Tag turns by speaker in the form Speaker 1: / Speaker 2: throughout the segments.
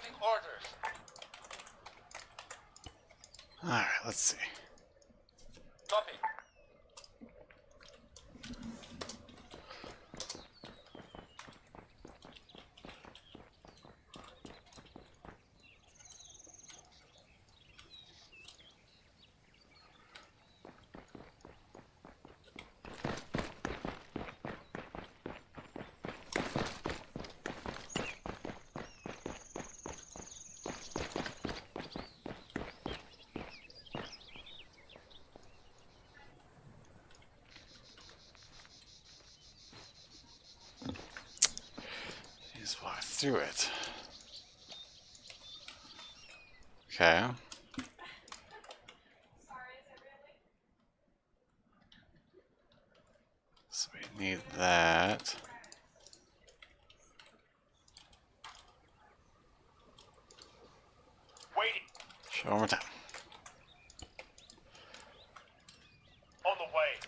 Speaker 1: Awaiting orders.
Speaker 2: Alright, let's see.
Speaker 1: Copy.
Speaker 2: Just walk through it. Okay. So we need that.
Speaker 1: Waiting.
Speaker 2: Show one more time.
Speaker 1: On the way.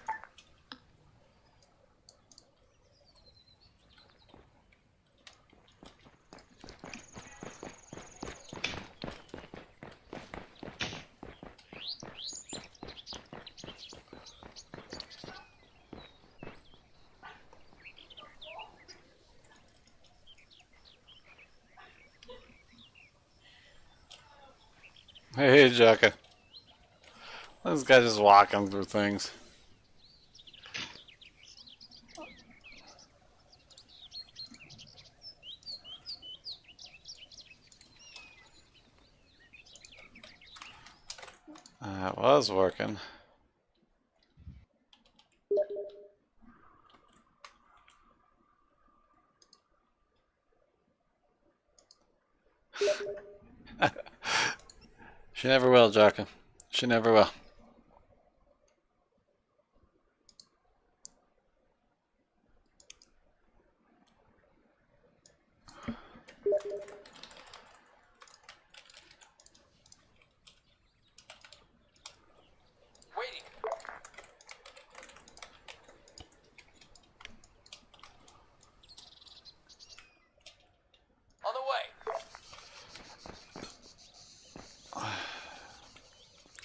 Speaker 2: Hey, Jacka. This guy just walking through things. That was working. She never will, Jacka. She never will.
Speaker 1: Waiting. On the way.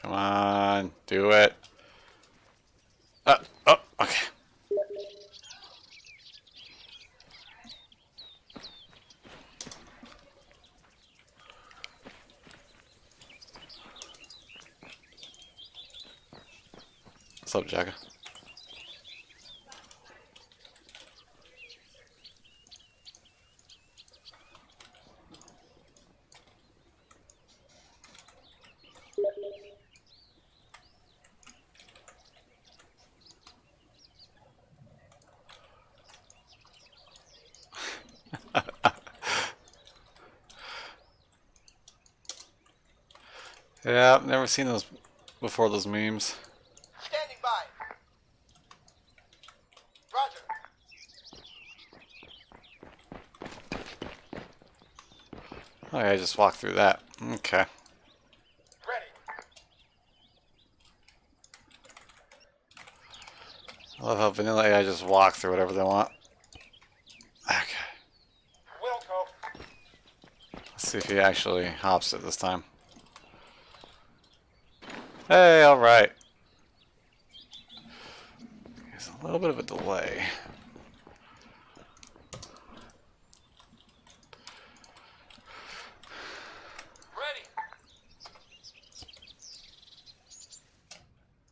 Speaker 2: Come on, do it. Oh, okay. What's up, Jacka? Yeah, I've never seen those before, those memes.
Speaker 1: Standing by. Roger.
Speaker 2: Oh, yeah, I just walked through that. Okay.
Speaker 1: Ready.
Speaker 2: I love how vanilla AI just walk through whatever they want. Okay.
Speaker 1: Wilco.
Speaker 2: Let's see if he actually hops it this time. Hey, alright. There's a little bit of a delay.
Speaker 1: Ready.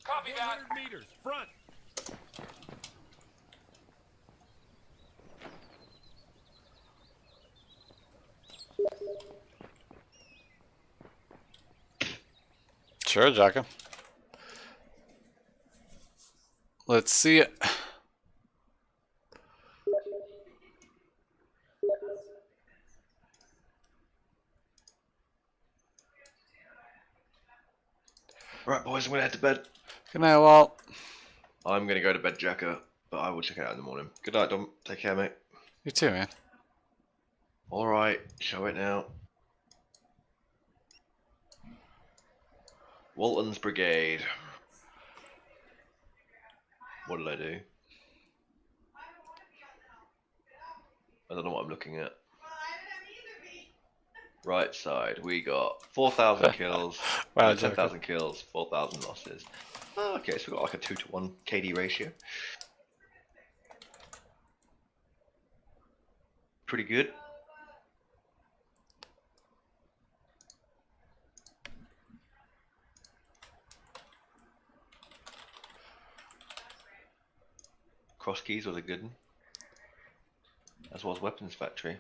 Speaker 1: Copy that.
Speaker 3: 100 meters, front.
Speaker 2: Sure, Jacka. Let's see it.
Speaker 4: Right, boys, I'm gonna head to bed.
Speaker 2: Good night, Walt.
Speaker 4: I'm gonna go to bed, Jacker, but I will check it out in the morning. Good night, Dom. Take care, mate.
Speaker 2: You too, man.
Speaker 4: Alright, show it now. Walton's Brigade. What did I do? I don't know what I'm looking at. right side, we got 4,000 kills,
Speaker 2: Wow,
Speaker 4: 10,000 kills, 4,000 losses. Oh, okay, so we got like a 2-to-1 KD ratio. Pretty good. Cross keys was a good one, as well as weapons factory.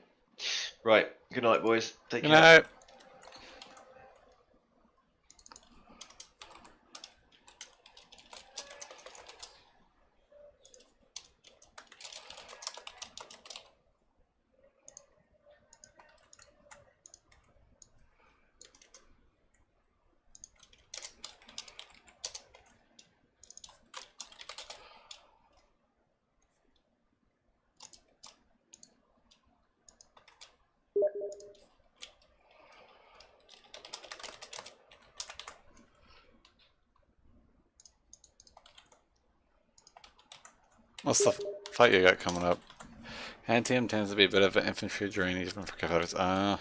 Speaker 4: Right, good night, boys. Take
Speaker 2: Good
Speaker 4: care.
Speaker 2: night. What's the fight you got coming up? Anti-M tends to be a bit of an infantry drain even for cavaliers.
Speaker 1: Standing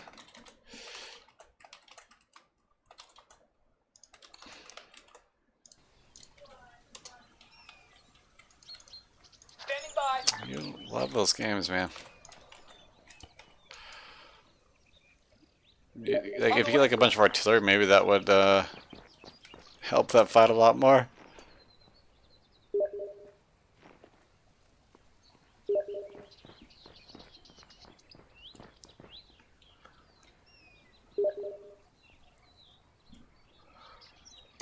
Speaker 1: by.
Speaker 2: You love those games, man. Like if you get like a bunch of artillery, maybe that would help that fight a lot more.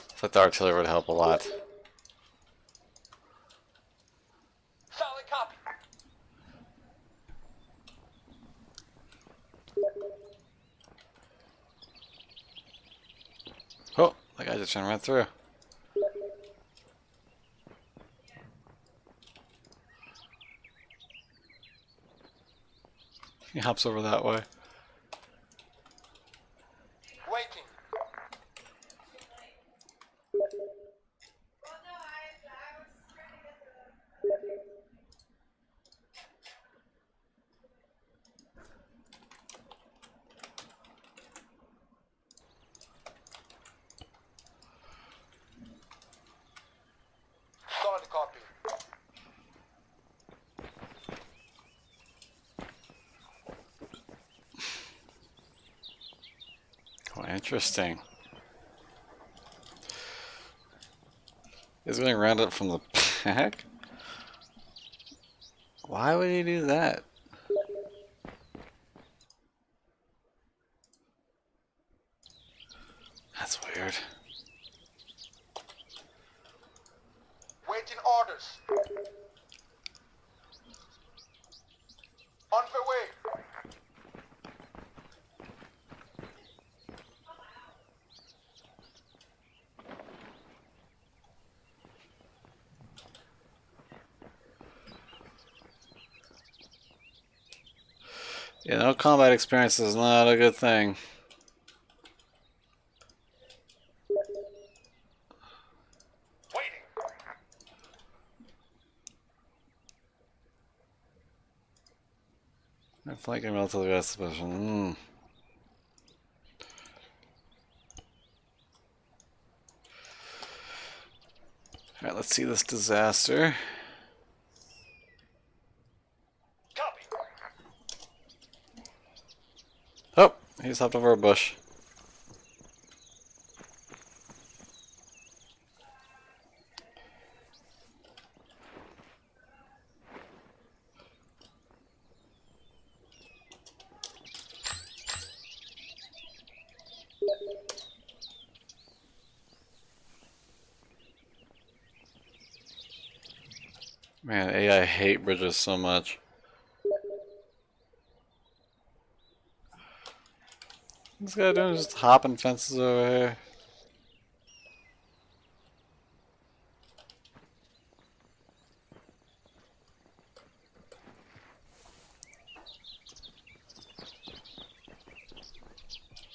Speaker 2: I thought the artillery would help a lot.
Speaker 1: Solid copy.
Speaker 2: Oh, that guy just trying to run through. He hops over that way.
Speaker 1: Waiting. Solid copy.
Speaker 2: Oh, interesting. He's getting rounded up from the back? Why would he do that? That's weird.
Speaker 1: Waiting orders. On the way.
Speaker 2: Yeah, no combat experience is not a good thing.
Speaker 1: Waiting.
Speaker 2: I'm flanking relatively best position. Alright, let's see this disaster.
Speaker 1: Copy.
Speaker 2: Oh, he just hopped over a bush. Man, AI hate bridges so much. This guy doing just hopping fences over here.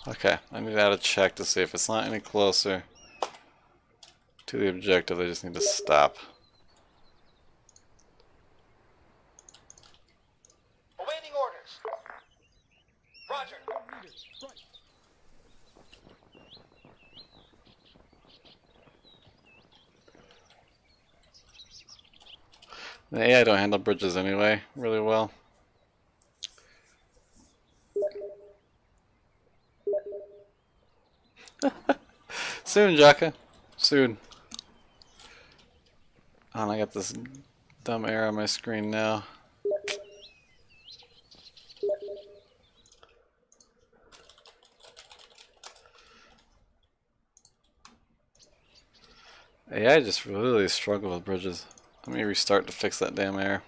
Speaker 2: Okay, I need to add a check to see if it's not any closer to the objective. They just need to stop.
Speaker 1: Awaiting orders. Roger.
Speaker 2: The AI don't handle bridges anyway really well. Soon, Jaka. Soon. Oh, and I got this dumb error on my screen now. AI just really struggle with bridges. Let me restart to fix that damn error.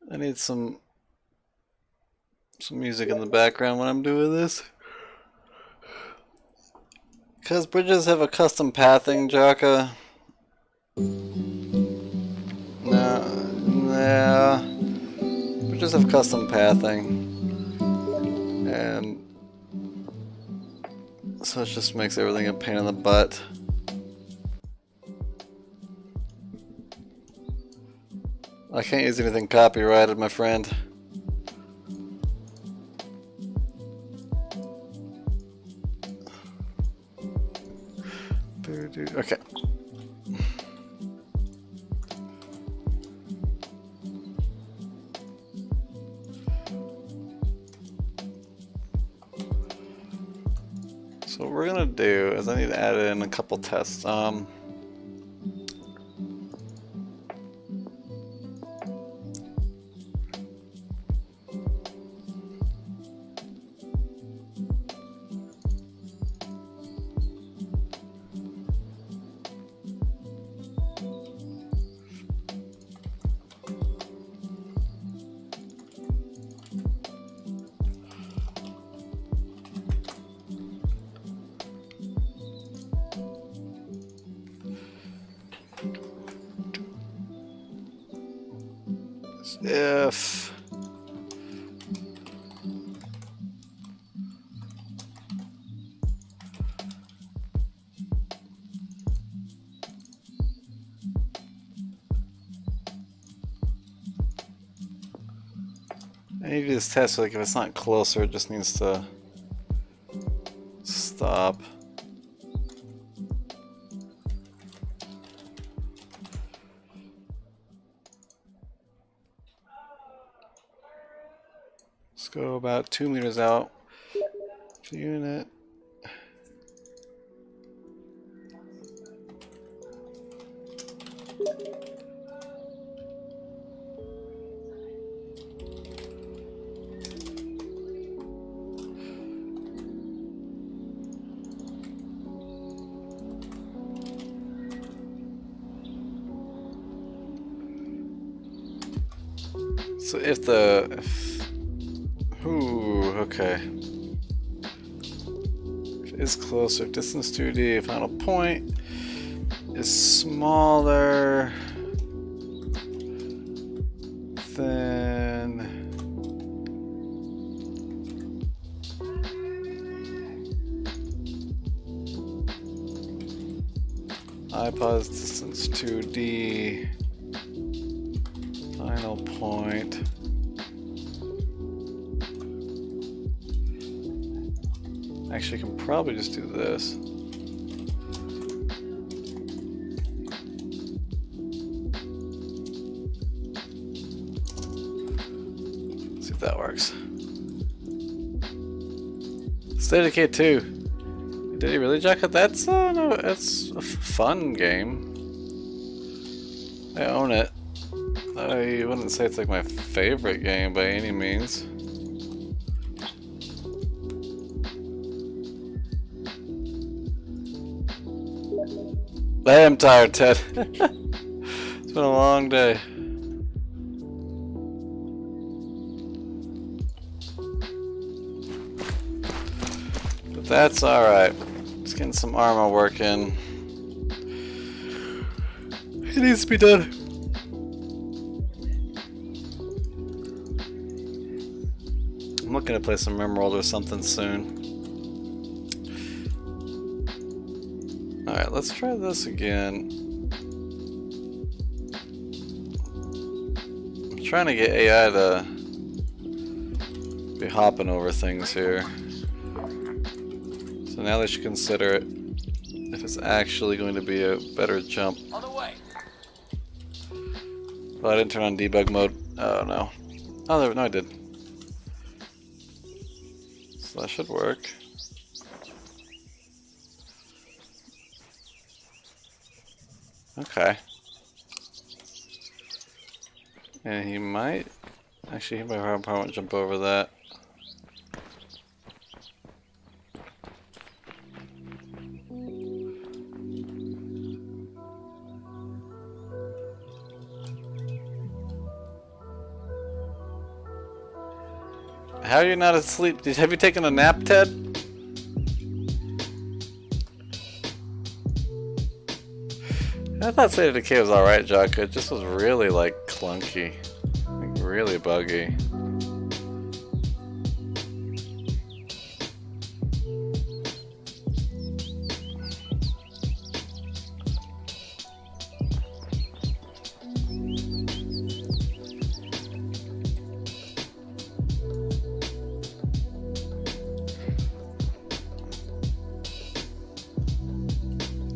Speaker 2: I need some music in the background when I'm doing this. Because bridges have a custom pathing, Jaka. Yeah. Bridges have custom pathing. And so it just makes everything a pain in the butt. I can't use anything copyrighted, my friend. Okay. So what we're gonna do is I need to add in a couple tests. If I need to do this test, like if it's not closer, it just needs to stop. Let's go about 2 meters out. Unit. So ooh, okay. If it's closer, distance 2D, final point is smaller than iPod's distance 2D, final point. Actually, I can probably just do this. See if that works. State of K2. Did he really jack it? That's no, it's a fun game. I own it. I wouldn't say it's like my favorite game by any means. I am tired, Ted. It's been a long day. But that's alright. Just getting some ArmA working. It needs to be done. I'm looking to play some RimWorld or something soon. Alright, let's try this again. I'm trying to get AI to be hopping over things here. So now they should consider it if it's actually going to be a better jump.
Speaker 1: On the way.
Speaker 2: Oh, I didn't turn on debug mode. Oh no. Oh, there, no, I did. So that should work. Okay. And he might. Actually, he might probably won't jump over that. How are you not asleep? Have you taken a nap, Ted? I thought State of Decay was alright, Jock. It just was really, like, clunky. Like, really buggy.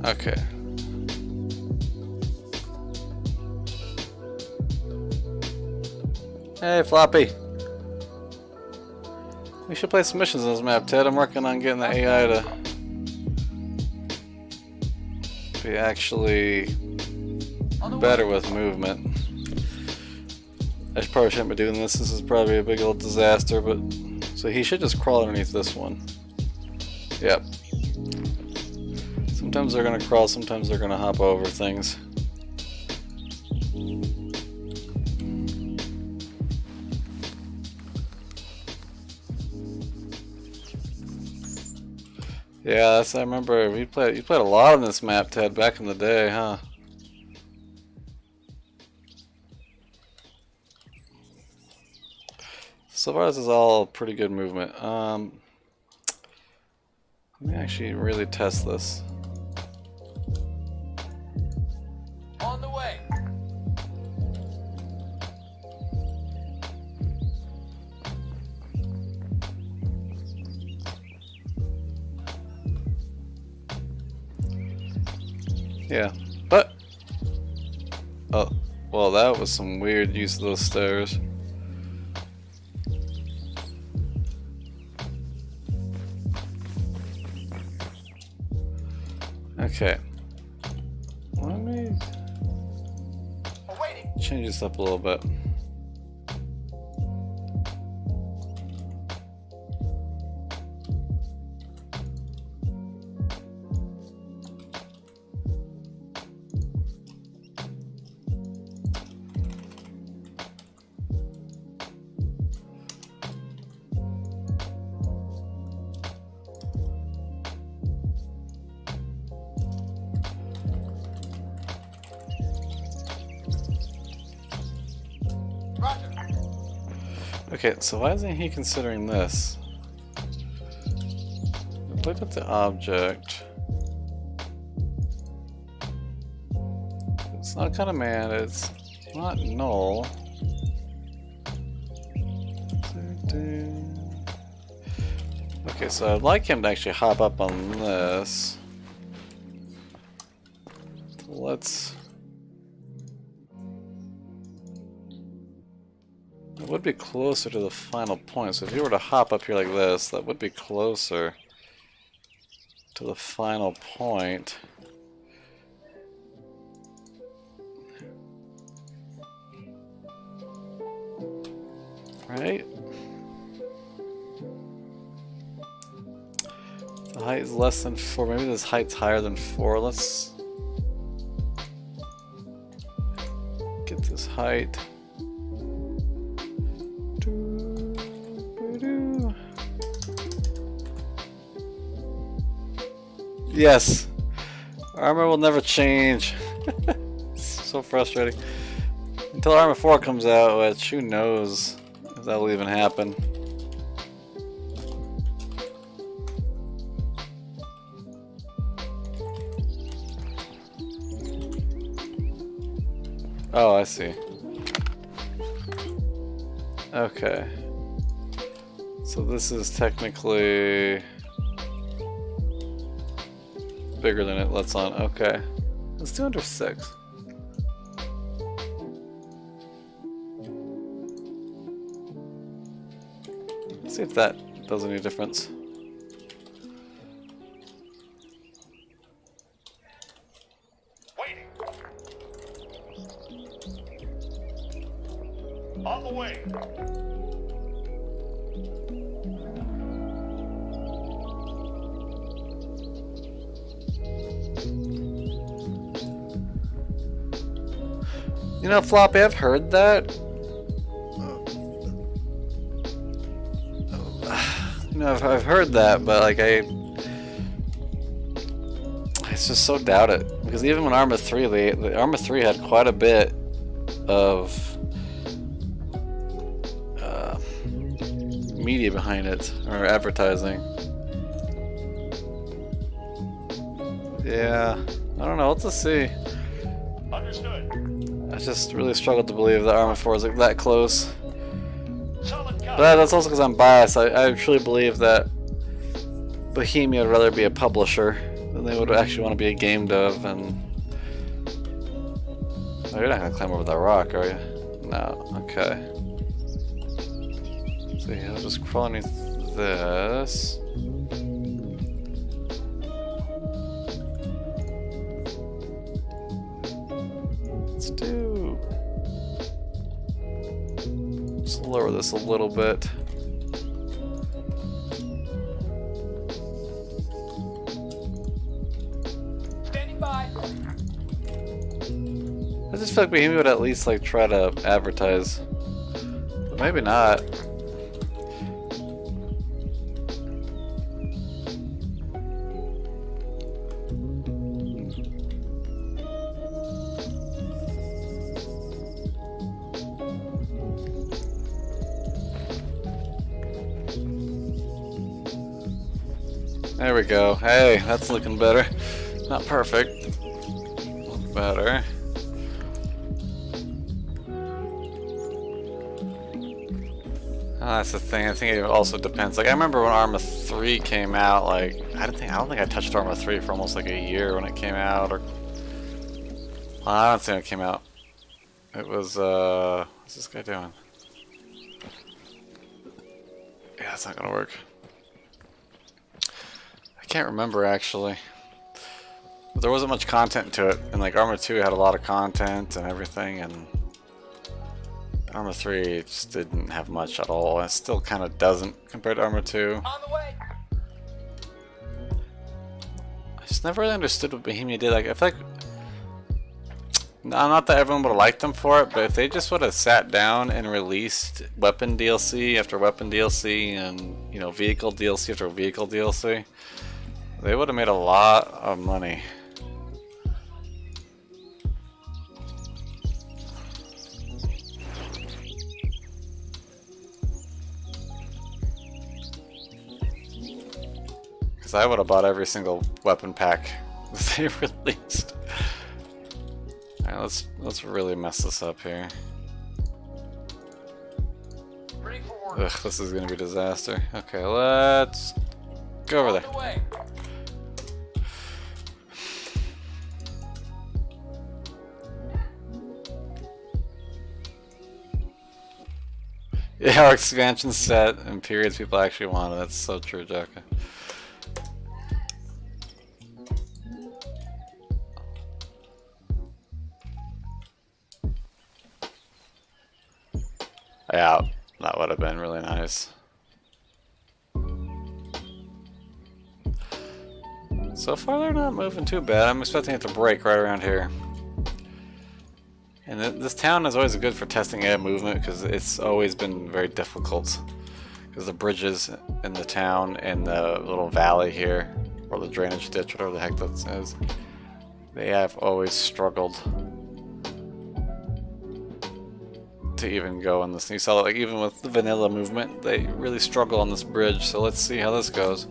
Speaker 2: Okay. Hey, Floppy. We should play some missions on this map, Ted. I'm working on getting the AI to be actually better with movement. I probably shouldn't be doing this. This is probably a big old disaster, but so he should just crawl underneath this one. Yep. Sometimes they're gonna crawl, sometimes they're gonna hop over things. Yeah, I remember you played a lot on this map, Ted, back in the day, huh? So far this is all pretty good movement. Let me actually really test this.
Speaker 1: On the way.
Speaker 2: Yeah, but oh, well, that was some weird use of those stairs. Okay, let me
Speaker 1: Awaiting.
Speaker 2: change this up a little bit.
Speaker 1: Roger.
Speaker 2: Okay, so why isn't he considering this? Look at the object. It's not kind of man, it's not null. Okay, so I'd like him to actually hop up on this. So let's... It would be closer to the final point, so if you were to hop up here like this, that would be closer to the final point. Right? The height is less than 4, maybe this height's higher than 4, let's get this height. Yes, ArmA will never change. So frustrating. Until ArmA 4 comes out, which who knows if that will even happen. Oh, I see. Okay. So this is technically bigger than it lets on. Okay. Let's do under 6. See if that does any difference.
Speaker 3: Waiting. On the way.
Speaker 2: You know, Floppy, I've heard that. You know, I've heard that, but like I just so doubt it, because even when ArmA 3, the ArmA 3 had quite a bit of media behind it, or advertising. Yeah, I don't know. Let's just see.
Speaker 3: Understood.
Speaker 2: I just really struggled to believe that ArmA 4 was like that close.
Speaker 3: Solid copy.
Speaker 2: But that's also because I'm biased. I truly believe that Bohemia would rather be a publisher than they would actually want to be a game dev. And oh, you're not gonna climb over that rock, are you? No. Okay. So yeah, I'll just crawl underneath this. Let's do. Just lower this a little bit.
Speaker 1: Standing by.
Speaker 2: I just feel like Bohemia would at least like try to advertise, but maybe not. There we go. Hey, that's looking better. Not perfect. Look better. That's the thing. I think it also depends. Like I remember when ArmA 3 came out. Like I don't think I touched ArmA 3 for almost like a year when it came out. Or I don't think it came out. It was what's this guy doing? Yeah, it's not gonna work. I can't remember actually. But there wasn't much content to it, and like ArmA 2 had a lot of content and everything, and ArmA 3 just didn't have much at all. It still kind of doesn't compared to ArmA 2.
Speaker 1: On the way.
Speaker 2: I just never really understood what Bohemia did. Like I feel like, not that everyone would have liked them for it, but if they just would have sat down and released weapon DLC after weapon DLC, and you know, vehicle DLC after vehicle DLC, they would have made a lot of money. Because I would have bought every single weapon pack that they released. Alright, let's really mess this up here.
Speaker 1: Ready for order.
Speaker 2: Ugh, this is gonna be a disaster. Okay, let's go over
Speaker 1: On
Speaker 2: there.
Speaker 1: the way.
Speaker 2: Yeah, our expansion set and periods people actually wanted. That's so true, Jaka. Yeah, that would have been really nice. So far they're not moving too bad. I'm expecting it to break right around here. And this town is always good for testing air movement because it's always been very difficult. Because the bridges in the town and the little valley here, or the drainage ditch, whatever the heck that is, they have always struggled to even go on this. You saw that, like, even with the vanilla movement, they really struggle on this bridge. So let's see how this goes.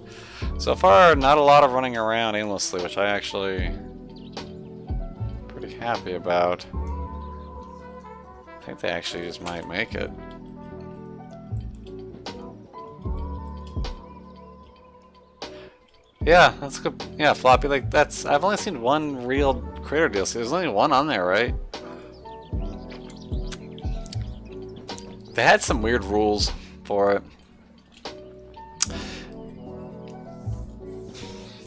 Speaker 2: So far, not a lot of running around aimlessly, which I actually pretty happy about. I think they actually just might make it. Yeah, that's good. Yeah, floppy. Like that's. I've only seen one real creator DLC. There's only one on there, right? They had some weird rules for it.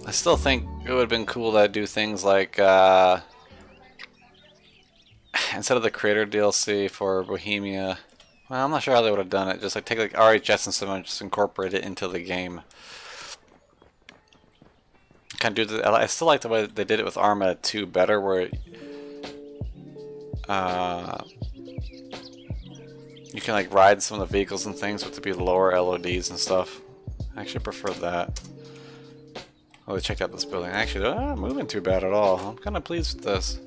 Speaker 2: I still think it would have been cool to do things like instead of the creator DLC for Bohemia. Well, I'm not sure how they would have done it. Just like take like RHS and stuff and just incorporate it into the game. Kind of do the. I still like the way they did it with ArmA 2 better, where you can like ride some of the vehicles and things with to be lower LODs and stuff. I actually prefer that. Oh, they checked out this building. Actually, they're not moving too bad at all. I'm kind of pleased with this.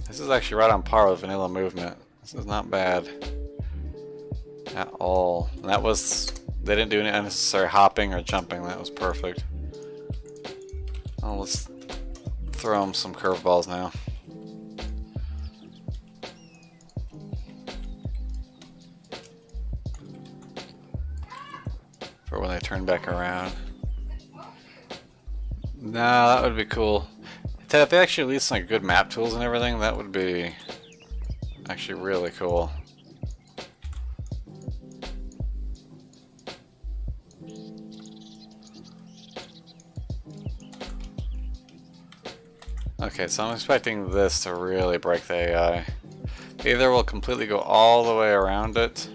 Speaker 2: This is actually right on par with vanilla movement. This is not bad at all. And that was, they didn't do any unnecessary hopping or jumping. That was perfect. Oh, let's throw them some curveballs now. For when they turn back around. Nah, that would be cool. If they actually released like good map tools and everything, that would be actually really cool. Okay, so I'm expecting this to really break the AI. Either we'll completely go all the way around it,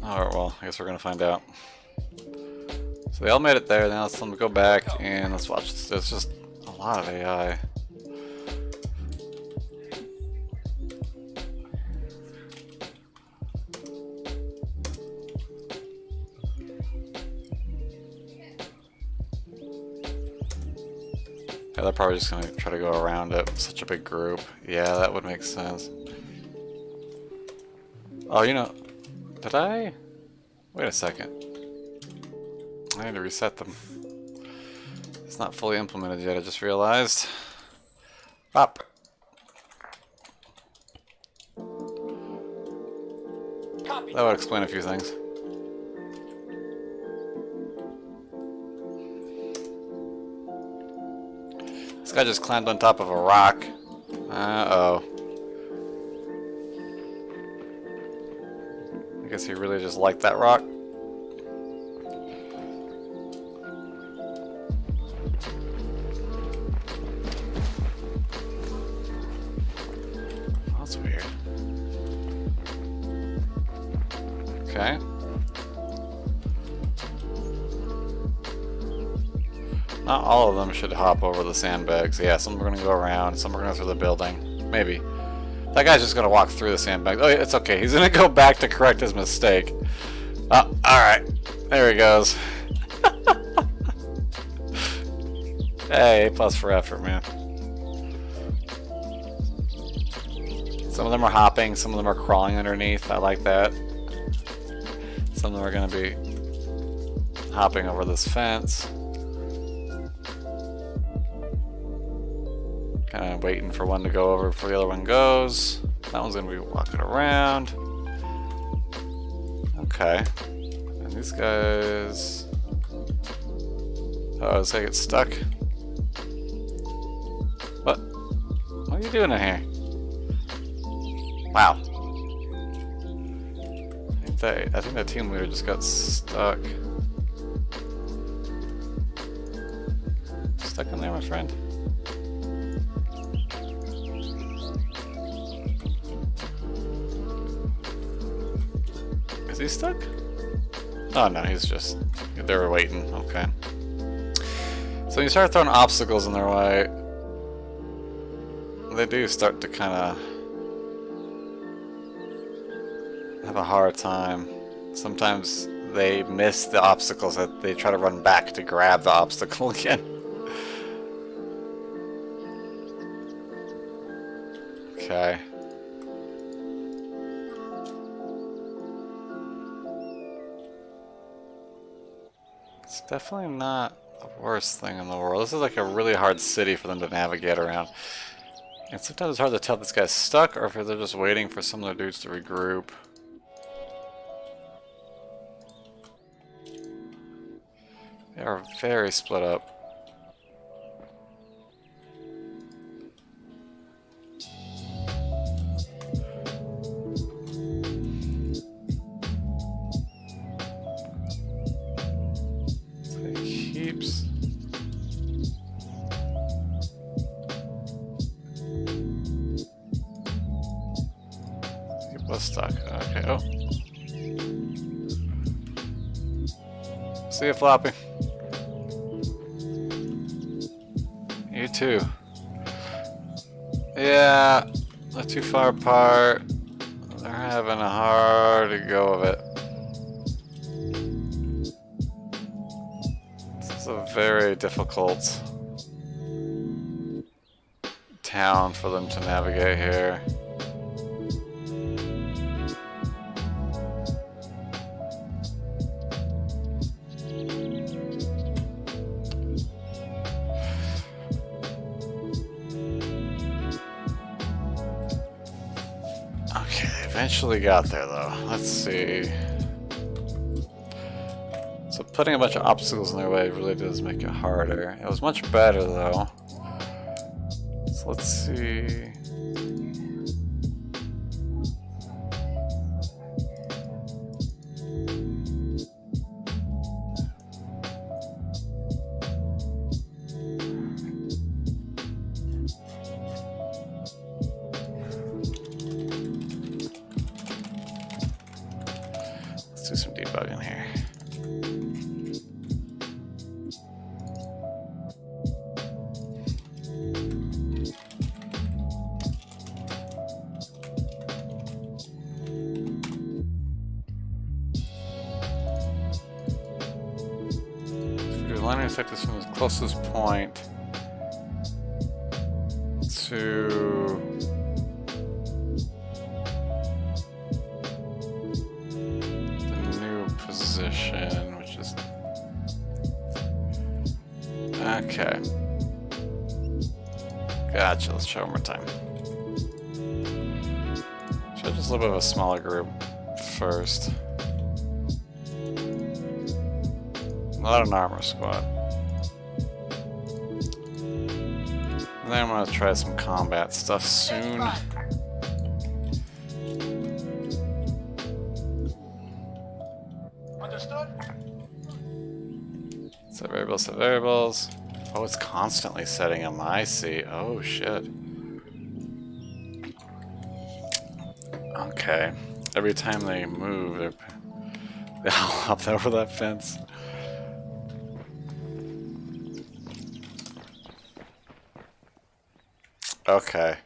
Speaker 2: or well, I guess we're gonna find out. So they all made it there. Now let's let them go back and let's watch this. There's just a lot of AI. Yeah, they're probably just gonna try to go around it. Such a big group. Yeah, that would make sense. Oh, you know, did I? Wait a second. I need to reset them. It's not fully implemented yet, I just realized. Up.
Speaker 1: Copy.
Speaker 2: That would explain a few things. This guy just climbed on top of a rock. Uh-oh. I guess he really just liked that rock. That's weird. Okay. Not all of them should hop over the sandbags. Yeah, some are going to go around, some are going to go through the building. Maybe. That guy's just going to walk through the sandbags. Oh, yeah, it's okay. He's going to go back to correct his mistake. Alright. There he goes. Hey, A+ for effort, man. Some of them are hopping, some of them are crawling underneath. I like that. Some of them are going to be hopping over this fence. Kind of waiting for one to go over before the other one goes. That one's going to be walking around. Okay. And these guys... Oh, does they get stuck? What? What are you doing in here? Wow. I think that team leader just got stuck. Stuck in there, my friend. Is he stuck? Oh no, he's just... They were waiting. Okay. So when you start throwing obstacles in their way, they do start to kind of have a hard time. Sometimes they miss the obstacles that they try to run back to grab the obstacle again. Okay. It's definitely not the worst thing in the world. This is like a really hard city for them to navigate around. And sometimes it's hard to tell if this guy's stuck or if they're just waiting for some of the dudes to regroup. They are very split up. Keeps. Keep us stuck. Okay. Oh. See you, Floppy. You too. Yeah, they're too far apart. They're having a hard go of it. This is a very difficult town for them to navigate here. Eventually got there though. Let's see. So putting a bunch of obstacles in their way really does make it harder. It was much better though. So let's see. Let's do some debugging here. So your line intersect this from the closest point to position, which is okay. Gotcha. Let's try one more time. Try just a little bit of a smaller group first. Not an armor squad. And then I'm gonna try some combat stuff soon. Set variables. Oh, it's constantly setting them. I see. Oh, shit. Okay. Every time they move, they all hop over that fence. Okay.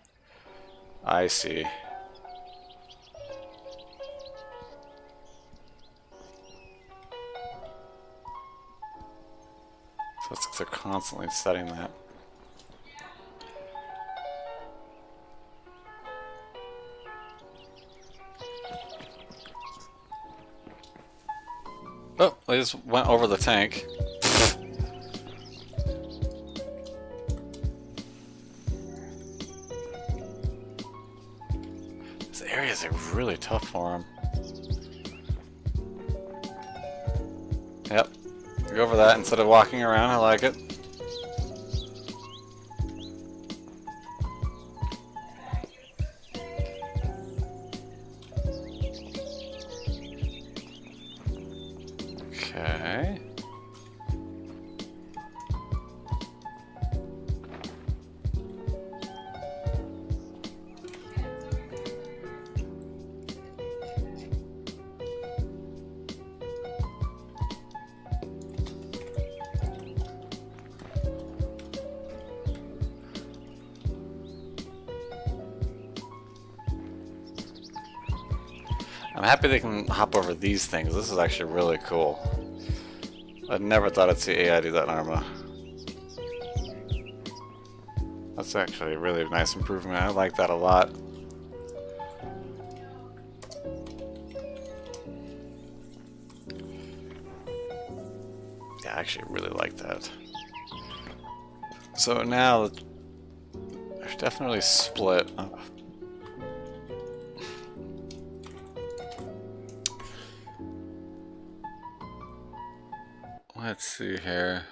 Speaker 2: I see. That's because they're constantly setting that. Oh, they just went over the tank. This area is really tough for them. Yep. Go over that instead of walking around. I like it. Okay. I'm happy they can hop over these things. This is actually really cool. I never thought I'd see AI do that in ArmA. That's actually a really nice improvement. I like that a lot. Yeah, I actually really like that. So now they're definitely split. Let's see here.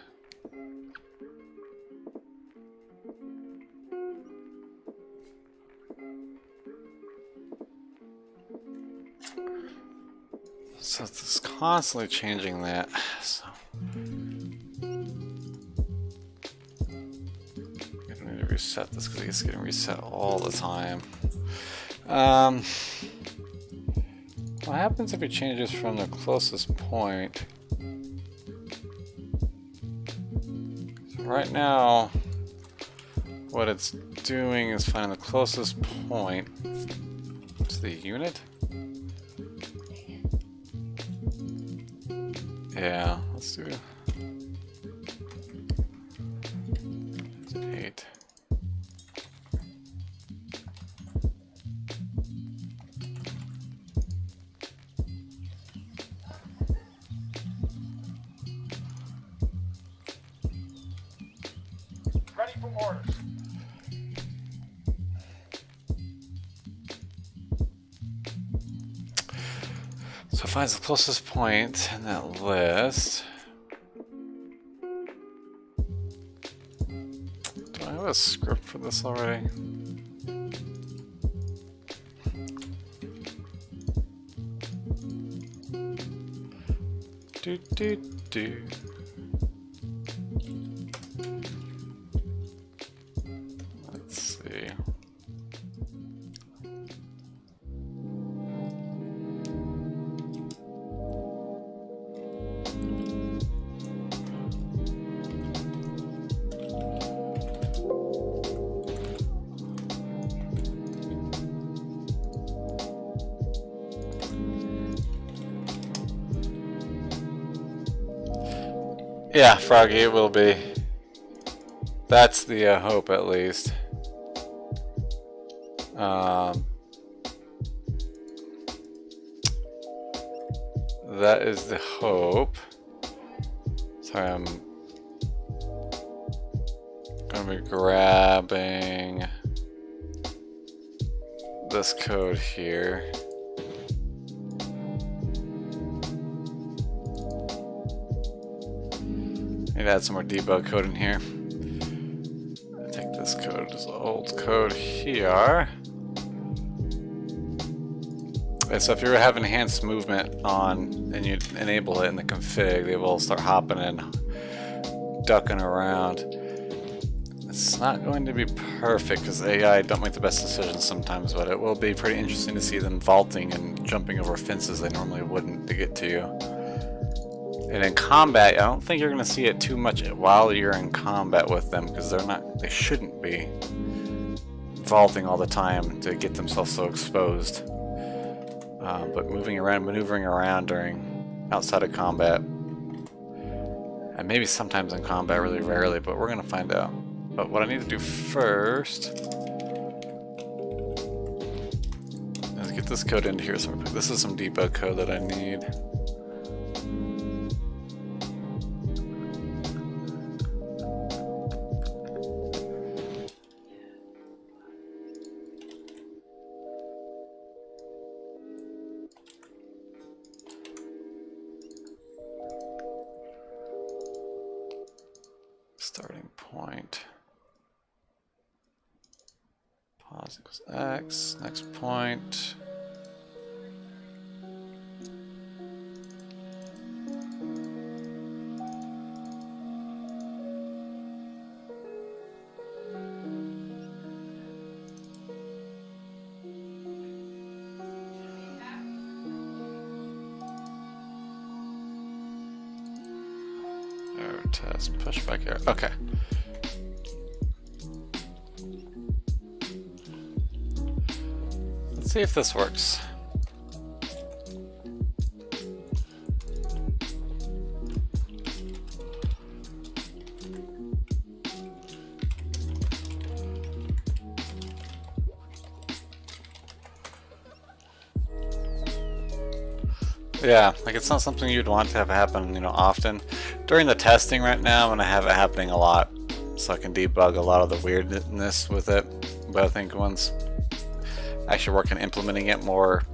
Speaker 2: So it's constantly changing that. So I need to reset this because it's getting reset all the time. What happens if it changes from the closest point? So right now, what it's doing is finding the closest point to the unit. Yeah, let's do 8.
Speaker 1: Ready for orders.
Speaker 2: So it finds the closest point in that list. Do I have a script for this already? Do. Let's see. Yeah, Froggy, it will be. That's the hope, at least. That is the hope. Sorry, I'm gonna be grabbing this code here. Need to add some more debug code in here. Take this code, this old code here. And so if you have enhanced movement on and you enable it in the config, they will start hopping and ducking around. It's not going to be perfect because AI don't make the best decisions sometimes, but it will be pretty interesting to see them vaulting and jumping over fences they normally wouldn't to get to you. And in combat, I don't think you're going to see it too much while you're in combat with them because they shouldn't be vaulting all the time to get themselves so exposed. But moving around, maneuvering around outside of combat, and maybe sometimes in combat, really rarely, but we're going to find out. But what I need to do first is get this code into here. So this is some debug code that I need. Starting point. Pause equals X. Next point. Error test, pushback error. Okay. Let's see if this works. Yeah, like it's not something you'd want to have happen, often. During the testing right now, I'm going to have it happening a lot. so I can debug a lot of the weirdness with it. But I think once I actually work on implementing it more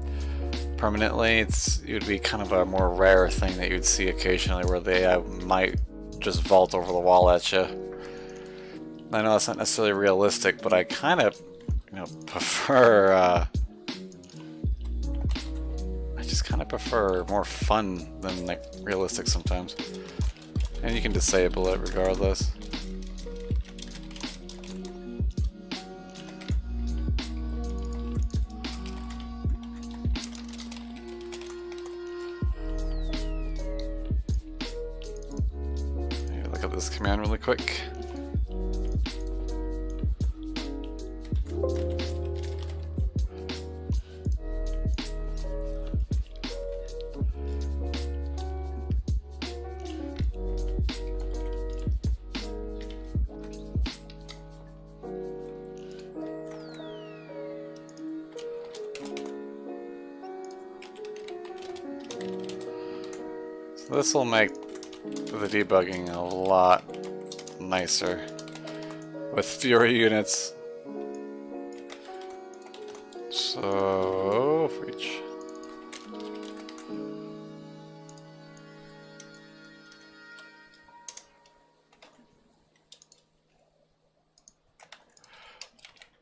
Speaker 2: permanently, it would be kind of a more rare thing that you'd see occasionally, where they might just vault over the wall at you. I know that's not necessarily realistic, but I kind of, prefer. I just kind of prefer more fun than like realistic sometimes. And you can disable it regardless. Look at this command really quick. So this will make the debugging a lot nicer with fewer units. So, reach.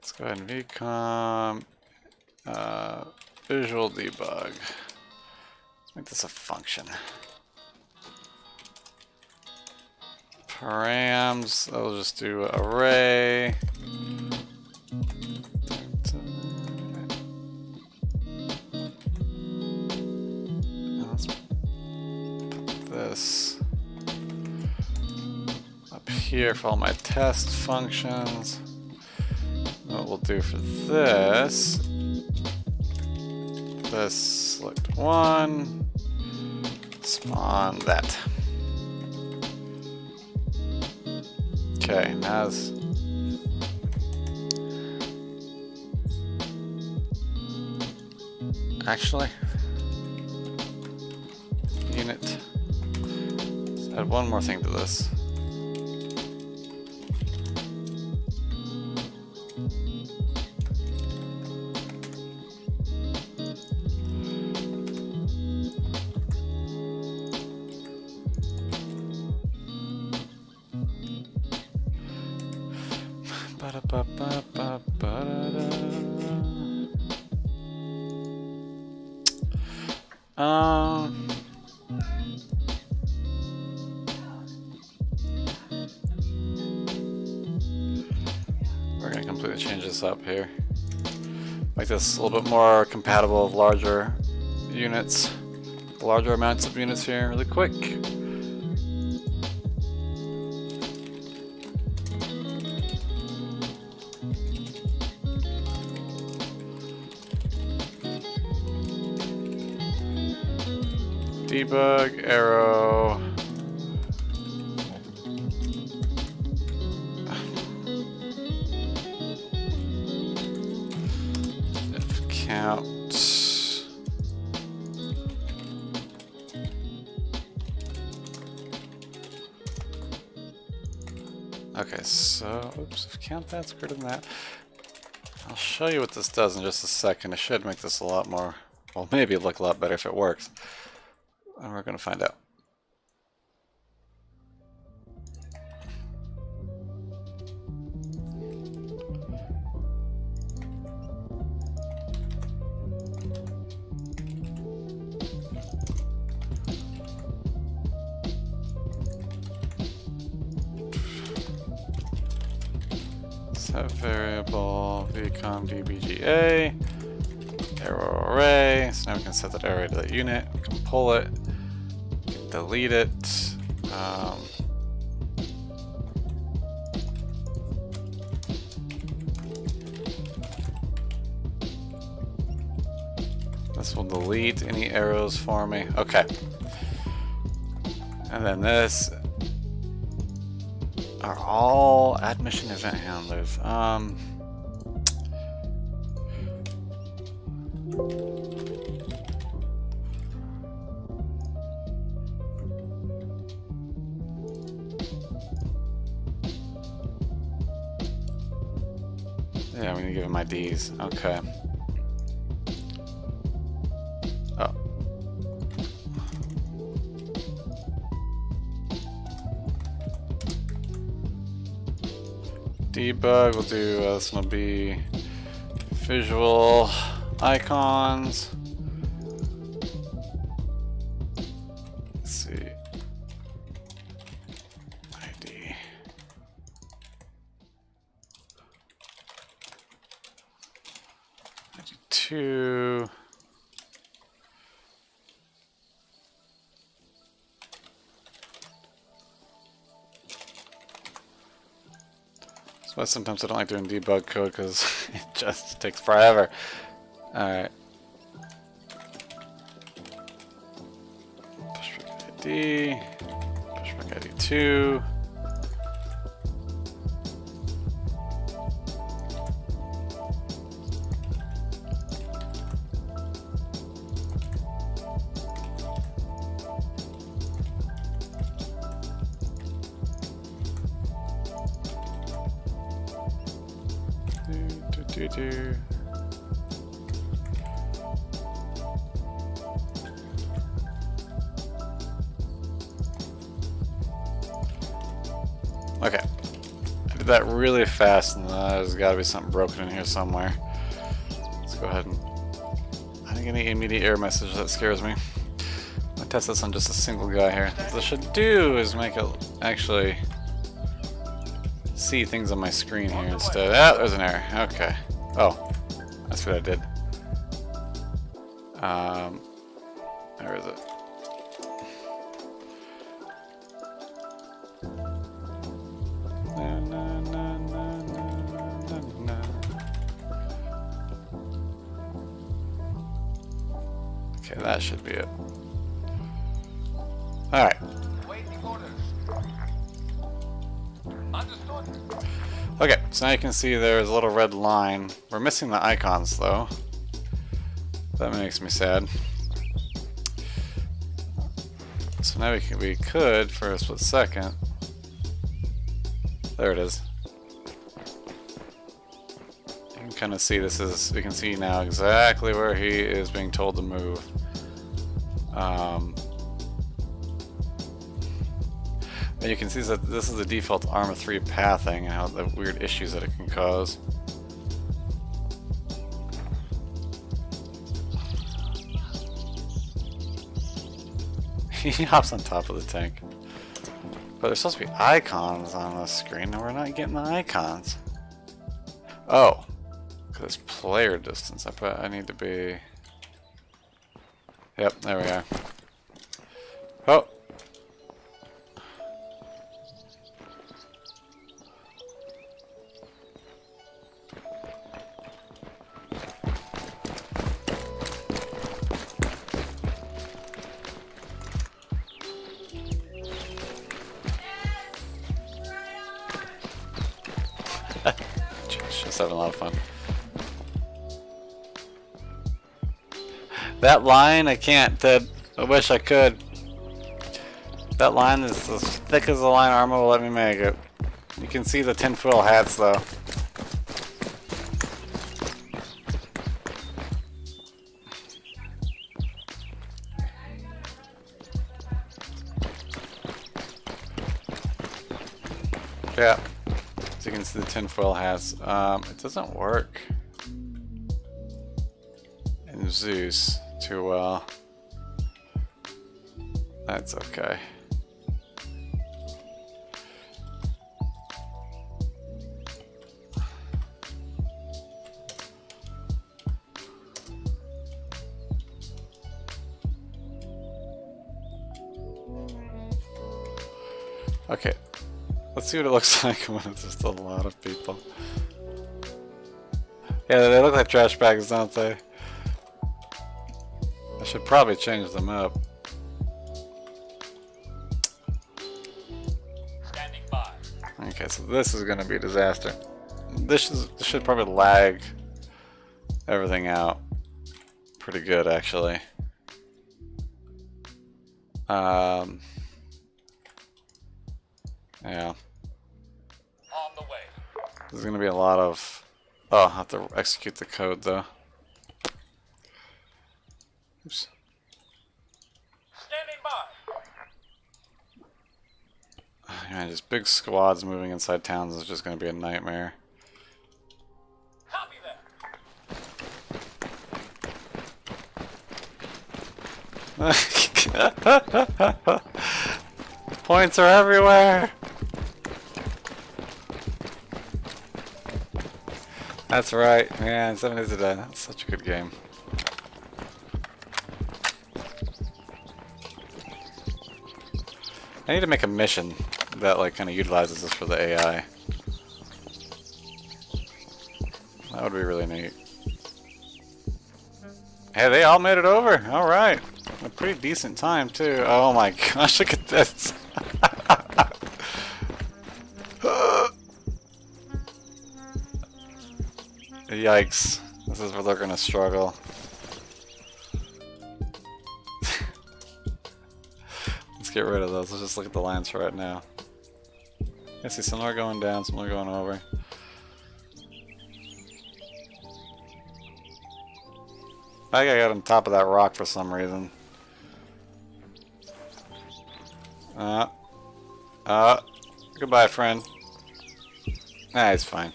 Speaker 2: Let's go ahead and Vcom, visual debug. Let's make this a function. Params, I'll just do array. Let's put this up here for all my test functions. What we'll do for this, select one, spawn that. Okay, now actually, unit. Let's add one more thing to this. We're going to completely change this up here. Make this a little bit more compatible with larger units, larger amounts of units here really quick. Debug, arrow. If count. Okay, so, oops, if count that's greater than that. I'll show you what this does in just a second. It should make this a lot more, well, maybe look a lot better if it works. And we're going to find out. Set variable vcom dbga arrow array. So now we can set that array to that unit. We can pull it, delete it. This will delete any arrows for me. Okay. And then this are all admission event handlers. Yeah, we need to give him IDs. Okay. Oh. Debug, we'll do, this one will be visual icons. Let's see. ID. ID2. That's why sometimes I don't like doing debug code because it just takes forever. Alright. Pushback ID. Pushback ID 2. Do. Okay, I did that really fast, and there's got to be something broken in here somewhere. Let's go ahead and I didn't get any immediate error message. That scares me. I'll test this on just a single guy here. What I should do is make it actually see things on my screen here instead. Ah, there's an error. Okay. Oh, that's what I did. Where is it? Okay, that should be it. All right.
Speaker 1: Waiting orders. Understood.
Speaker 2: Okay, so now you can see there's a little red line. We're missing the icons though. That makes me sad. So now we could, for a split second. There it is. You can kind of see we can see now exactly where he is being told to move. And you can see that this is the default ArmA 3 pathing and how the weird issues that it can cause. He hops on top of the tank. But there's supposed to be icons on the screen and we're not getting the icons. Oh, because it's player distance. I need to be... Yep, there we are. Oh! Just having a lot of fun. That line, I can't, Ted. I wish I could. That line is as thick as the line ArmA will let me make it. You can see the tinfoil hats though. Yeah. So you can see the tinfoil hats. It doesn't work in Zeus too well. That's okay. Okay. Let's see what it looks like when it's just a lot of people. Yeah, they look like trash bags, don't they? I should probably change them up.
Speaker 1: Standing by.
Speaker 2: Okay, so this is going to be a disaster. This should probably lag everything out pretty good, actually. Yeah.
Speaker 1: On the way.
Speaker 2: There's going to be a lot of Oh, I'll have to execute the code though. Oops.
Speaker 1: Standing by.
Speaker 2: Man, just big squads moving inside towns is just going to be a nightmare.
Speaker 1: Copy that.
Speaker 2: Points are everywhere! That's right, man. 7 Days to Die. That's such a good game. I need to make a mission that like kind of utilizes this for the AI. That would be really neat. Hey, they all made it over. All right, a pretty decent time too. Oh my gosh, look at this. Yikes! This is where they're gonna struggle. Let's get rid of those. Let's just look at the lines right now. I see some are going down, some are going over. I got on top of that rock for some reason. Goodbye, friend. Nah, it's fine.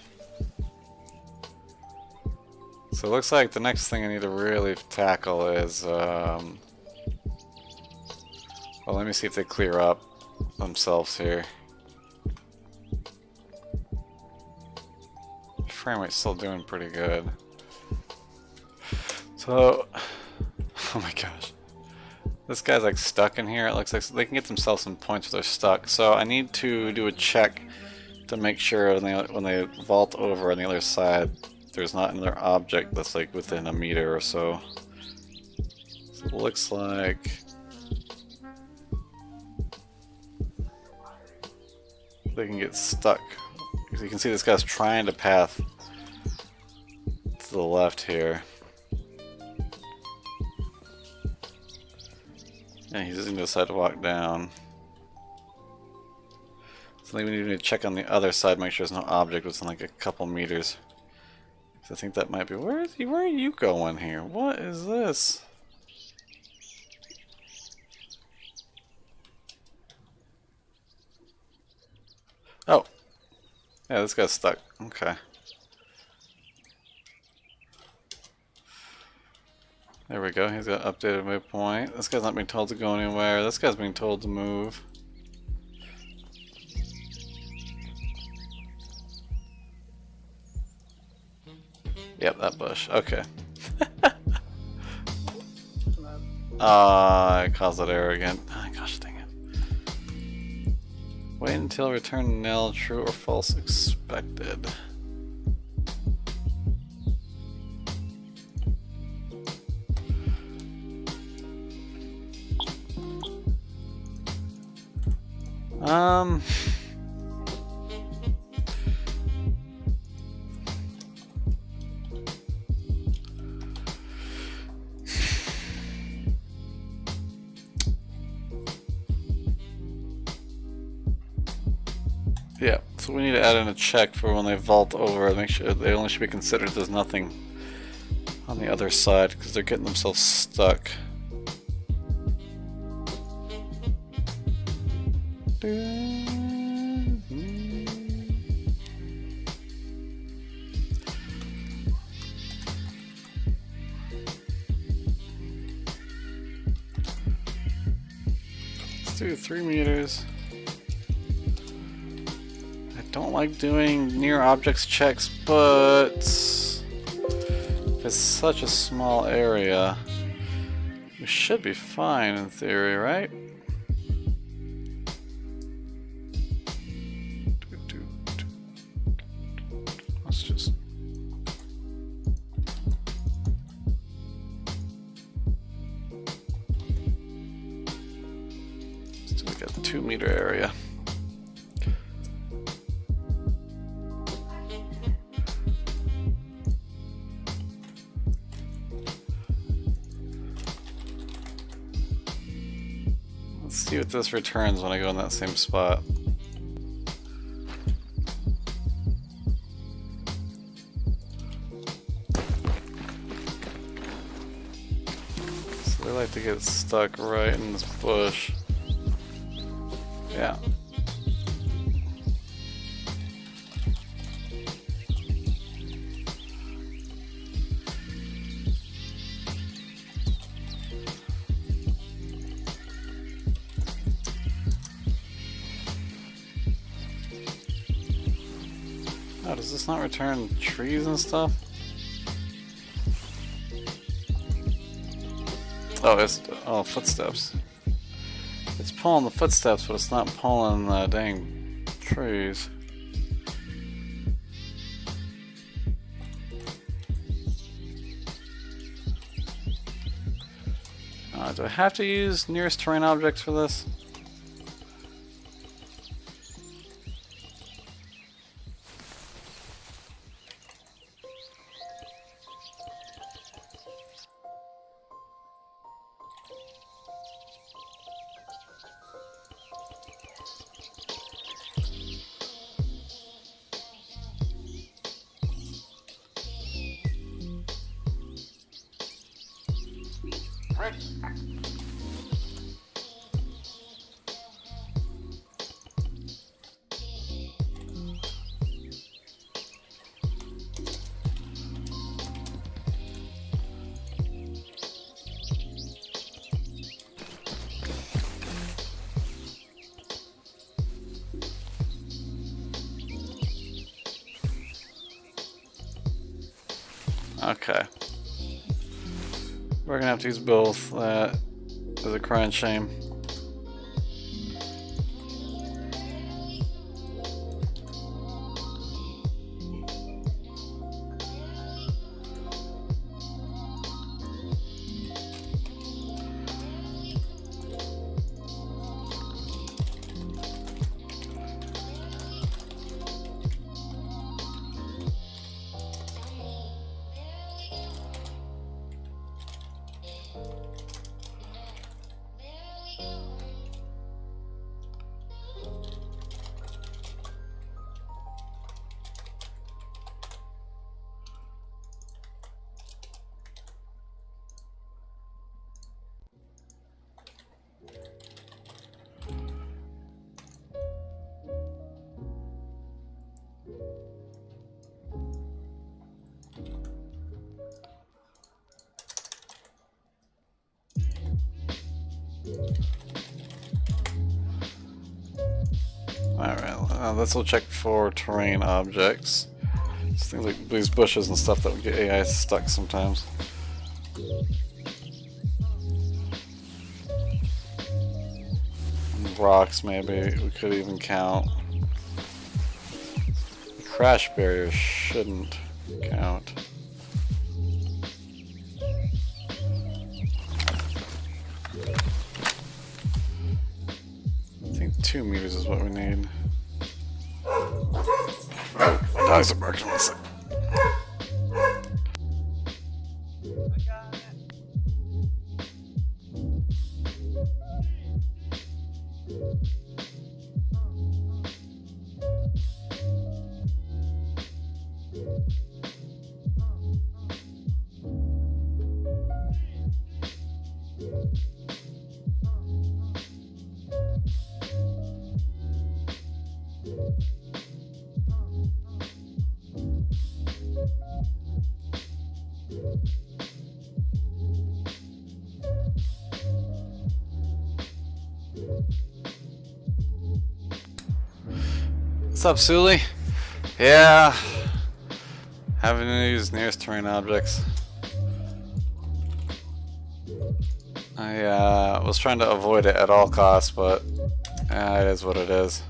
Speaker 2: So it looks like the next thing I need to really tackle is, well, let me see if they clear up themselves here. Frame rate's still doing pretty good. So, oh my gosh. This guy's like stuck in here. It looks like they can get themselves some points if they're stuck. So I need to do a check to make sure when they vault over on the other side, there's not another object that's like within a meter or so. So it looks like they can get stuck. Because you can see this guy's trying to path to the left here. And he's just going to decide to walk down. So then we need to check on the other side, make sure there's no object within like a couple meters. So I think that might be... Where are you going here? What is this? Oh. Yeah, this guy's stuck. Okay. There we go. He's got updated waypoint. This guy's not being told to go anywhere. This guy's being told to move. Yep, that bush. Okay. I caused that error again. Oh, gosh dang it. Wait until return nil, true or false expected. Yeah, so we need to add in a check for when they vault over, make sure they only should be considered there's nothing on the other side because they're getting themselves stuck. Let's do 3 meters. I don't like doing near objects checks, but it's such a small area, we should be fine in theory, right? Let's just... Let's do like a 2 meter area. Let's see what this returns when I go in that same spot. We like to get stuck right in this bush. Yeah. Oh, does this not return trees and stuff? Oh, it's footsteps. It's pulling the footsteps, but it's not pulling the dang trees. Do I have to use nearest terrain objects for this?
Speaker 1: Ready.
Speaker 2: Okay. We're gonna have to use both. That is a crying shame. Alright, let's go check for terrain objects. Just things like these bushes and stuff that would get AI stuck sometimes. And rocks, maybe we could even count. The crash barrier shouldn't count. I think 2 meters is what we need. My dogs are barking. 1 second. What's up, Sully? Yeah, having to use nearest terrain objects. I was trying to avoid it at all costs, but it is what it is.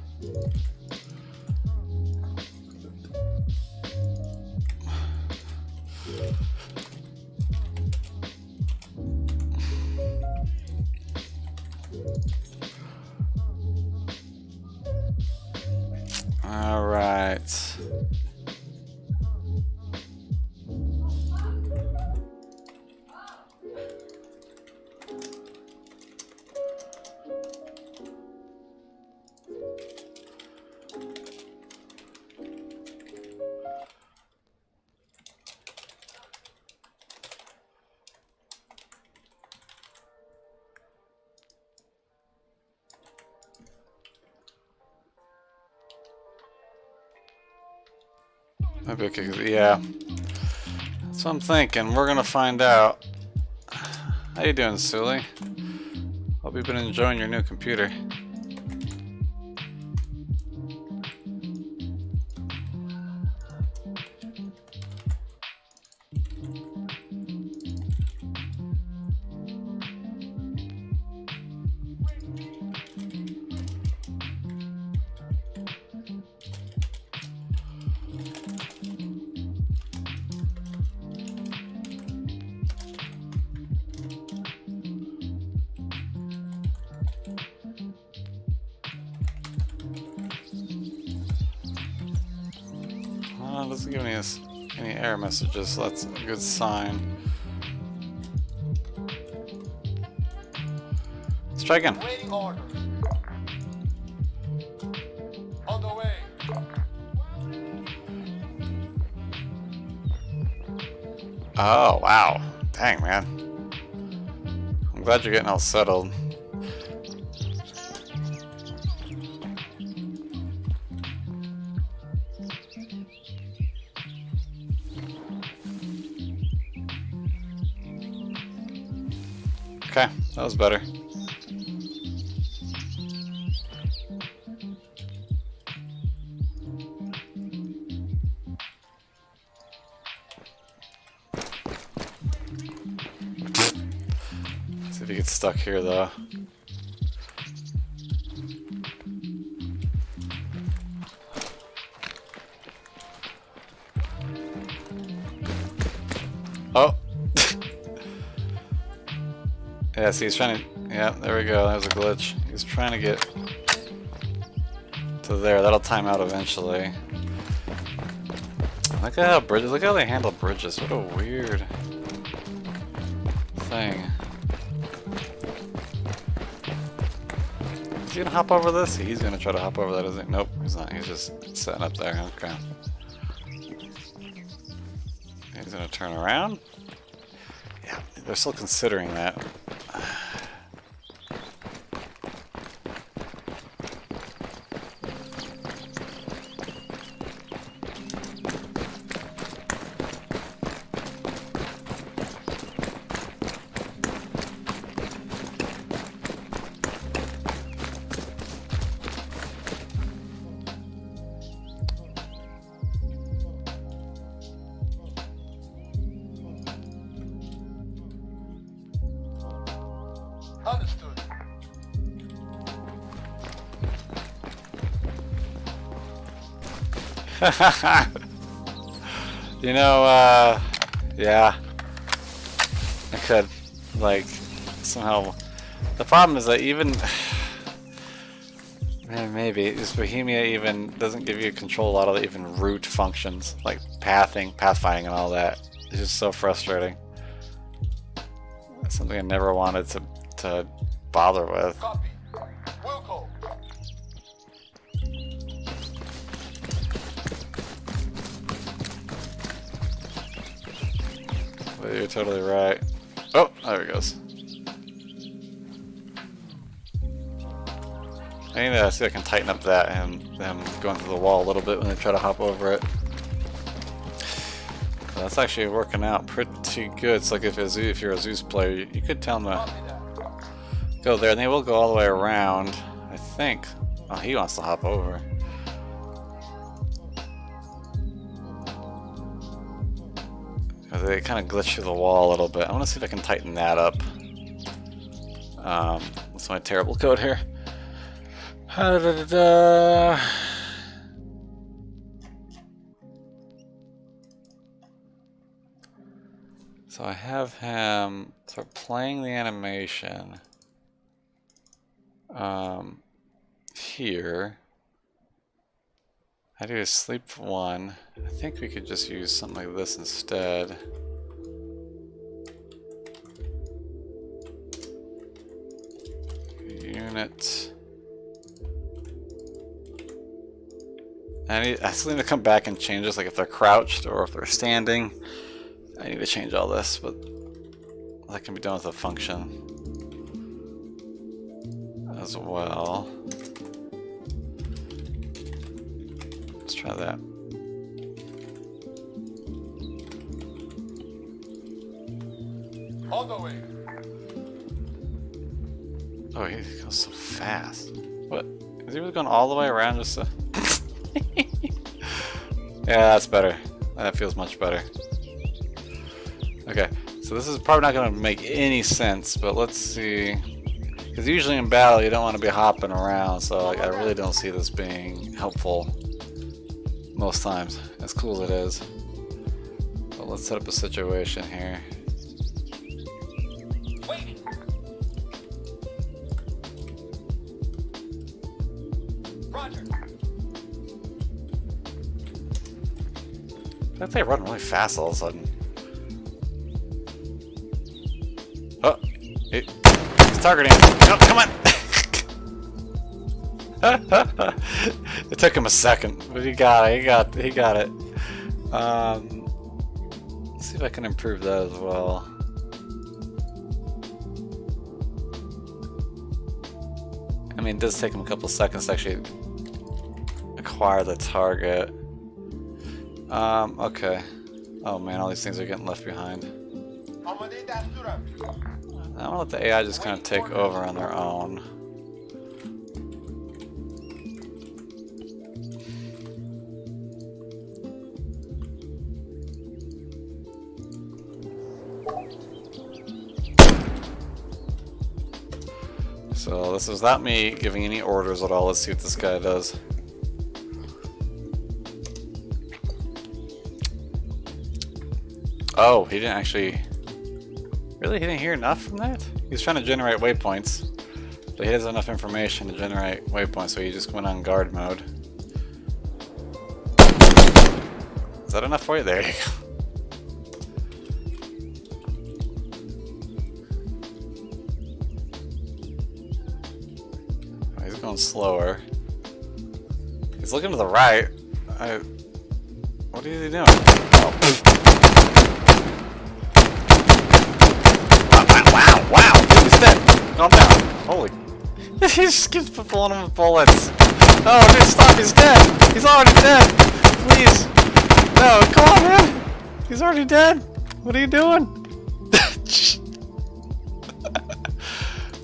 Speaker 2: All right. Maybe I could, yeah. That's what I'm thinking. We're gonna find out. How you doing, Sully? Hope you've been enjoying your new computer. Doesn't give any error messages, so that's a good sign. Let's try again.
Speaker 1: Waiting orders. On the way.
Speaker 2: Oh, wow. Dang, man. I'm glad you're getting all settled. Okay, that was better. See if he gets stuck here, though. Oh! Yeah, see, he's trying to... Yeah, there we go. There's a glitch. He's trying to get to there. That'll time out eventually. Look at how bridges... Look how they handle bridges. What a weird thing. Is he gonna hop over this? He's gonna try to hop over that, isn't he? Nope, he's not. He's just sitting up there. Okay. He's gonna turn around. Yeah, they're still considering that.
Speaker 1: Understood.
Speaker 2: You know, yeah. I could, like, somehow... The problem is that even... Man, maybe. This Bohemia even doesn't give you control a lot of the even root functions, like pathfinding and all that. It's just so frustrating. It's something I never wanted to bother with.
Speaker 1: Copy. Will call.
Speaker 2: But you're totally right. Oh, there he goes. I need to see if I can tighten up that and them going through the wall a little bit when they try to hop over it. That's actually working out pretty good. It's like if you're a Zeus player, you could tell them to go there, and they will go all the way around, I think. Oh, he wants to hop over. They kind of glitch through the wall a little bit. I want to see if I can tighten that up. That's my terrible code here. So I have him start playing the animation here. I do a sleep 1. I think we could just use something like this instead. Unit. I still need to come back and change this, like if they're crouched or if they're standing. I need to change all this, but that can be done with a function as well. Let's try that.
Speaker 1: On the way.
Speaker 2: Oh, he goes so fast. What? Is he really going all the way around just to... Yeah, that's better. That feels much better. Okay, so this is probably not going to make any sense, but let's see. Because usually in battle you don't want to be hopping around, so like, I really don't see this being helpful most times, as cool as it is. But let's set up a situation here.
Speaker 1: Waiting. Roger.
Speaker 2: I think they run really fast all of a sudden. Oh, he's targeting. Oh, come on! It took him a second, but he got it. He got it. Let's see if I can improve that as well. I mean, it does take him a couple seconds to actually acquire the target. Okay. Oh man, all these things are getting left behind. I'm gonna let the AI just kind of take over on their own. So this is not me giving any orders at all. Let's see what this guy does. Oh, he didn't actually... Really? He didn't hear enough from that? He was trying to generate waypoints, but he doesn't have enough information to generate waypoints, so he just went on guard mode. Is that enough for you? There you go. Oh, he's going slower. He's looking to the right. What is he doing? Oh. Wow, dude, he's dead. Calm down. Holy. He just keeps pulling him with bullets. Oh, dude, stop. He's dead. He's already dead. Please. No, come on, man. He's already dead. What are you doing?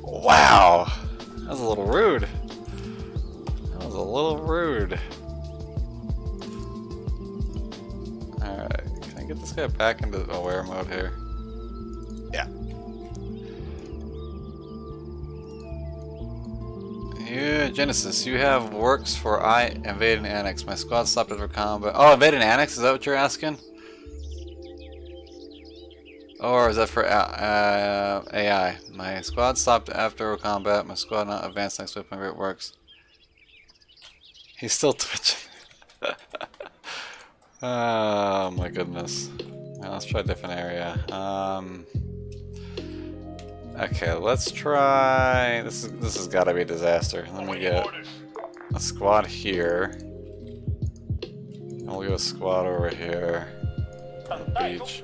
Speaker 2: Wow. That was a little rude. That was a little rude. Alright. Can I get this guy back into aware mode here? Yeah. Yeah, Genesis, you have works for I invade and annex. My squad stopped after combat. Oh, invade and annex? Is that what you're asking? Or is that for AI? My squad stopped after combat. My squad not advanced next week. My great works. He's still twitching. Oh my goodness. Well, let's try a different area. Okay, let's try. This has got to be a disaster. Let me get a squad here. And we'll go a squad over here on the beach.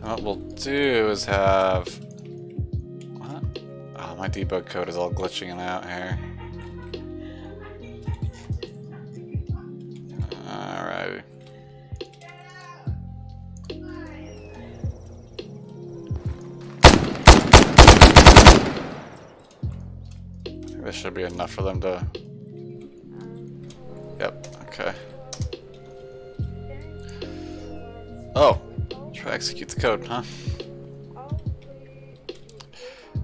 Speaker 2: And what we'll do is have. What? Oh, my debug code is all glitching out here. Alright. This should be enough for them to... Yep, okay. Oh! Try to execute the code, huh?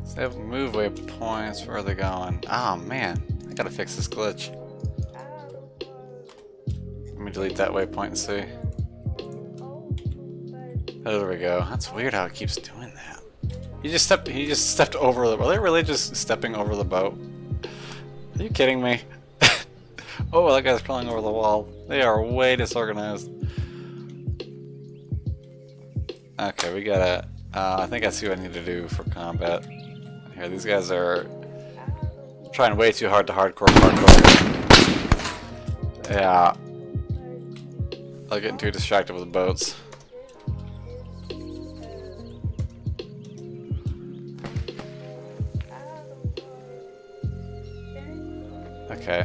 Speaker 2: So they have move waypoints. Where are they going? Oh man, I gotta fix this glitch. Let me delete that waypoint and see. Oh, there we go. That's weird how it keeps doing that. He just stepped over the... Were they really just stepping over the boat? Are you kidding me? Oh, that guy's crawling over the wall. They are way disorganized. Okay, we gotta... I think I see what I need to do for combat. Here, these guys are trying way too hard to hardcore. Yeah. They're getting too distracted with the boats. Okay.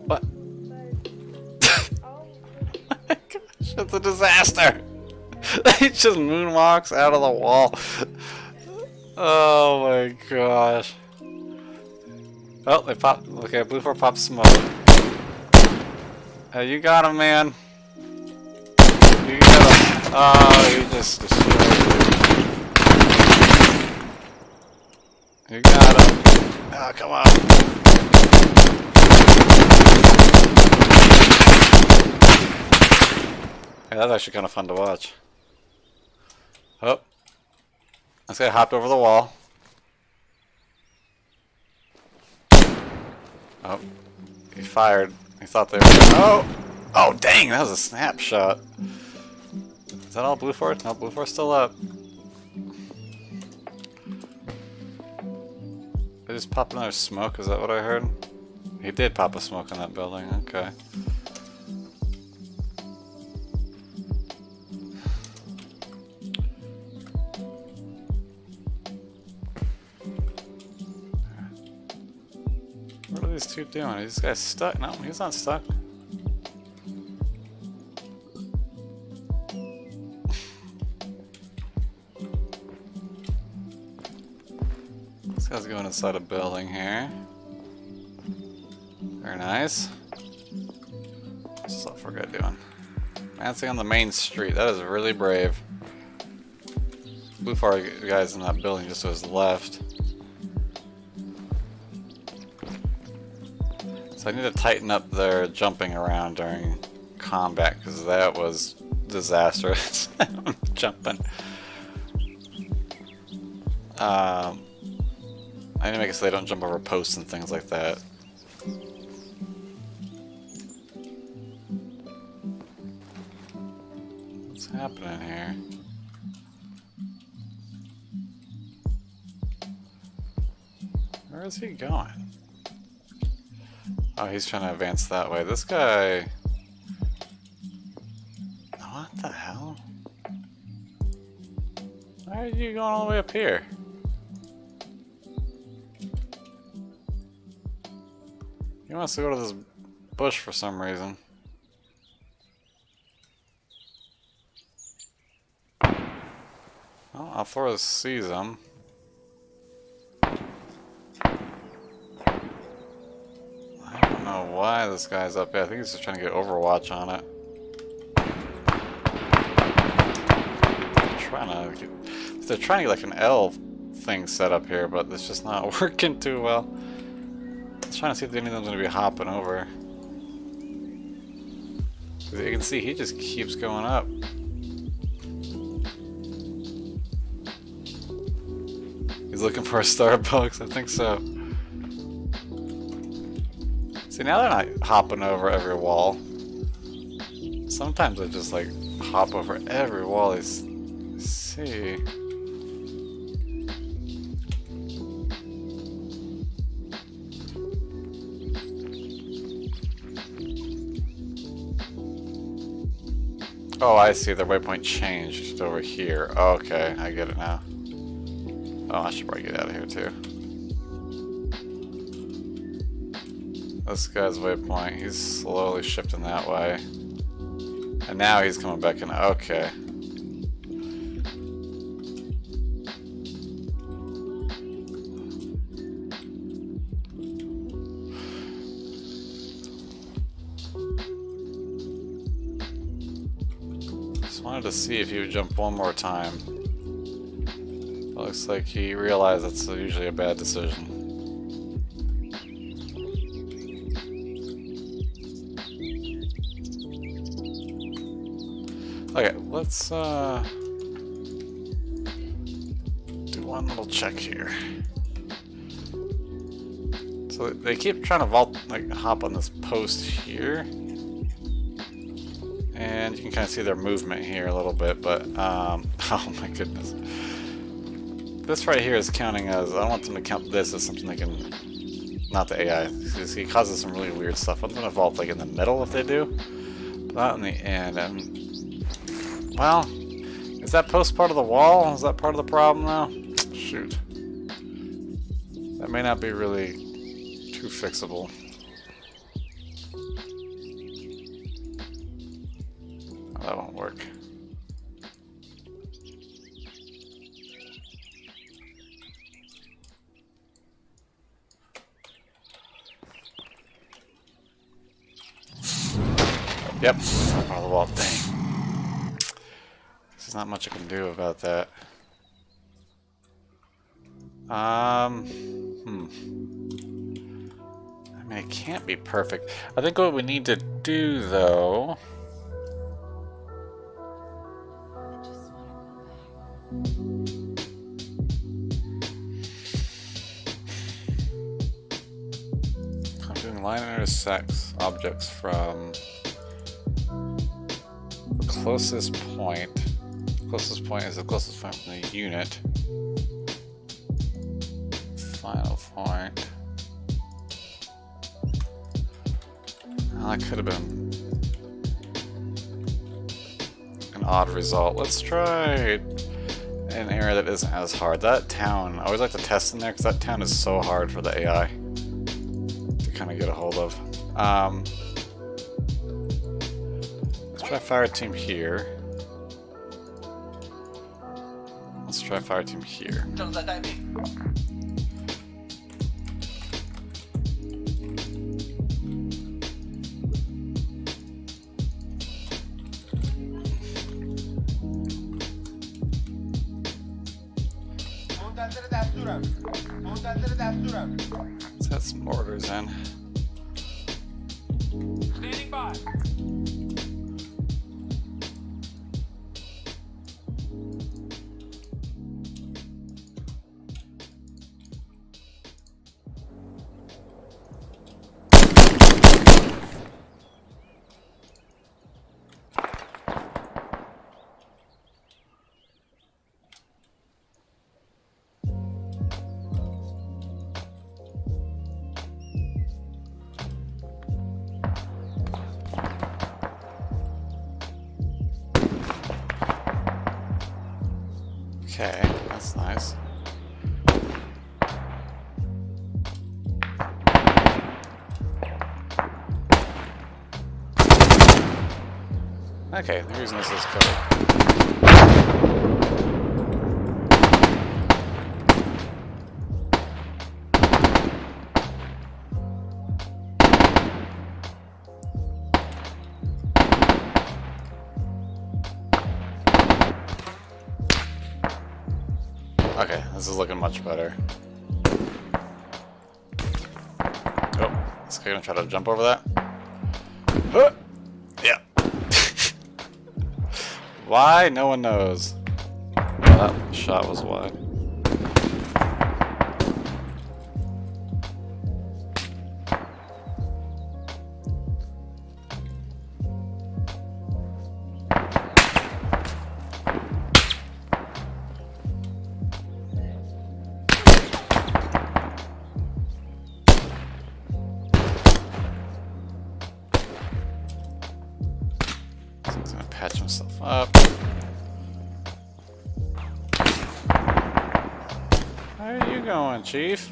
Speaker 2: What? Oh my gosh, it's a disaster! He just moonwalks out of the wall. Oh my gosh. Oh, they popped. Okay, Blue 4 popped smoke. Hey, you got him, man. You got him. Oh, you just destroyed you. You got him. Oh, come on. Hey, that's actually kind of fun to watch. Oh. This guy hopped over the wall. Oh. He fired. He thought they were... Oh! Oh, dang! That was a snapshot. Is that all Blue 4? No, Blue 4's still up. They just popped another smoke, is that what I heard? He did pop a smoke in that building, okay. What are these two doing? Are these guys stuck? No, he's not stuck. This guy's going inside a building here. Very nice. What's this upper guy doing? Dancing on the main street. That is really brave. Blue 4 guy's in that building just to his left. So I need to tighten up their jumping around during combat because that was disastrous. Jumping. I need to make it so they don't jump over posts and things like that. What's happening here? Where is he going? Oh, he's trying to advance that way. This guy... What the hell? Why are you going all the way up here? He wants to go to this bush for some reason. Well, Alforez sees him. I don't know why this guy's up here. I think he's just trying to get Overwatch on it. They're trying to get like an L thing set up here, but it's just not working too well. I was trying to see if any of them's going to be hopping over. As you can see, he just keeps going up. He's looking for a Starbucks, I think so. See, now they're not hopping over every wall. Sometimes they just like hop over every wall they see. Oh, I see. Their waypoint changed over here. Okay, I get it now. Oh, I should probably get out of here too. This guy's waypoint, he's slowly shifting that way. And now he's coming back in. Okay. Wanted to see if he would jump one more time. It looks like he realized that's usually a bad decision. Okay, let's do one little check here. So they keep trying to hop on this post here. And you can kind of see their movement here a little bit, but, oh my goodness. This right here is counting as, I don't want them to count this as something they can, not the AI, because he causes some really weird stuff. I'm going to evolve like in the middle if they do, but not in the end. And, well, is that post part of the wall? Is that part of the problem now? Shoot. That may not be really too fixable. That won't work. Yep. Part of the wall. Dang. There's not much I can do about that. I mean, it can't be perfect. I think what we need to do, though... I'm doing line intersects objects from the closest point. The closest point is the closest point from the unit. Final point. Well, that could have been an odd result. Let's try an area that isn't as hard. That town, I always like to test in there because that town is so hard for the AI to kind of get a hold of. Let's try fire team here. Let's try fire team here.
Speaker 1: 正在待命。
Speaker 2: Let's have some mortars in.
Speaker 3: Standing by.
Speaker 2: Okay, that's nice. Okay, the reason this is covered. Okay, this is looking much better. Oh, this guy gonna try to jump over that? Huh! Yeah. Why? No one knows. Well, that shot was wide. He's gonna patch himself up. How are you going, Chief?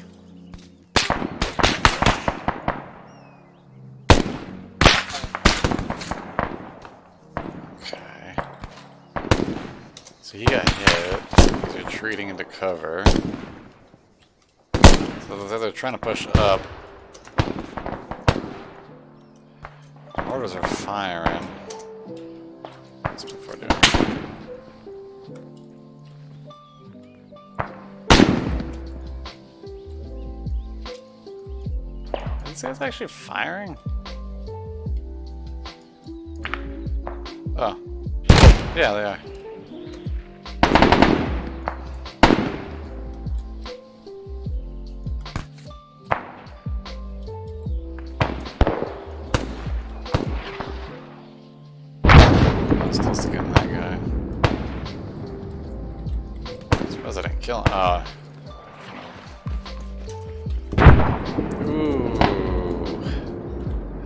Speaker 2: Okay. So he got hit. He's retreating into cover. So they're trying to push up. Mortars are firing. That's before doing. Are these guys actually firing? Oh. Yeah, they are. Supposed to get that guy. Suppose I didn't kill him. Oh. Ooh.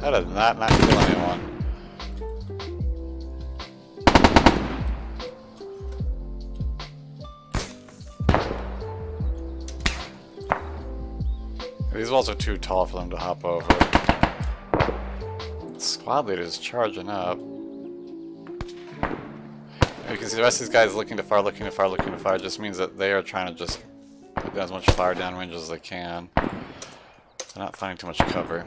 Speaker 2: How did that not kill anyone? These walls are too tall for them to hop over. The squad leader's charging up. You can see the rest of these guys looking to fire, looking to fire, looking to fire. Just means that they are trying to just put down as much fire downrange as they can. They're not finding too much cover.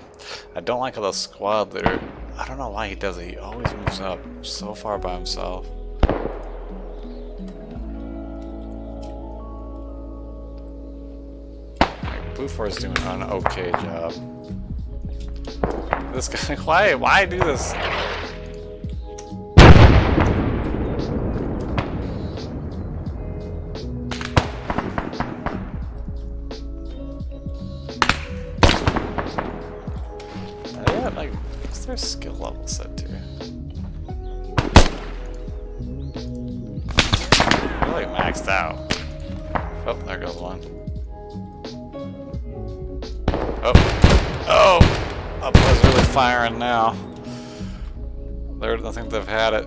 Speaker 2: I don't like how the squad leader I don't know why he does it. He always moves up so far by himself. Like, Bufor's doing an okay job. This guy, why do this? Yeah, like, what's their skill level set to? They're like maxed out. Oh, there goes one. Oh, oh! Upper's really firing now. I think they've had it.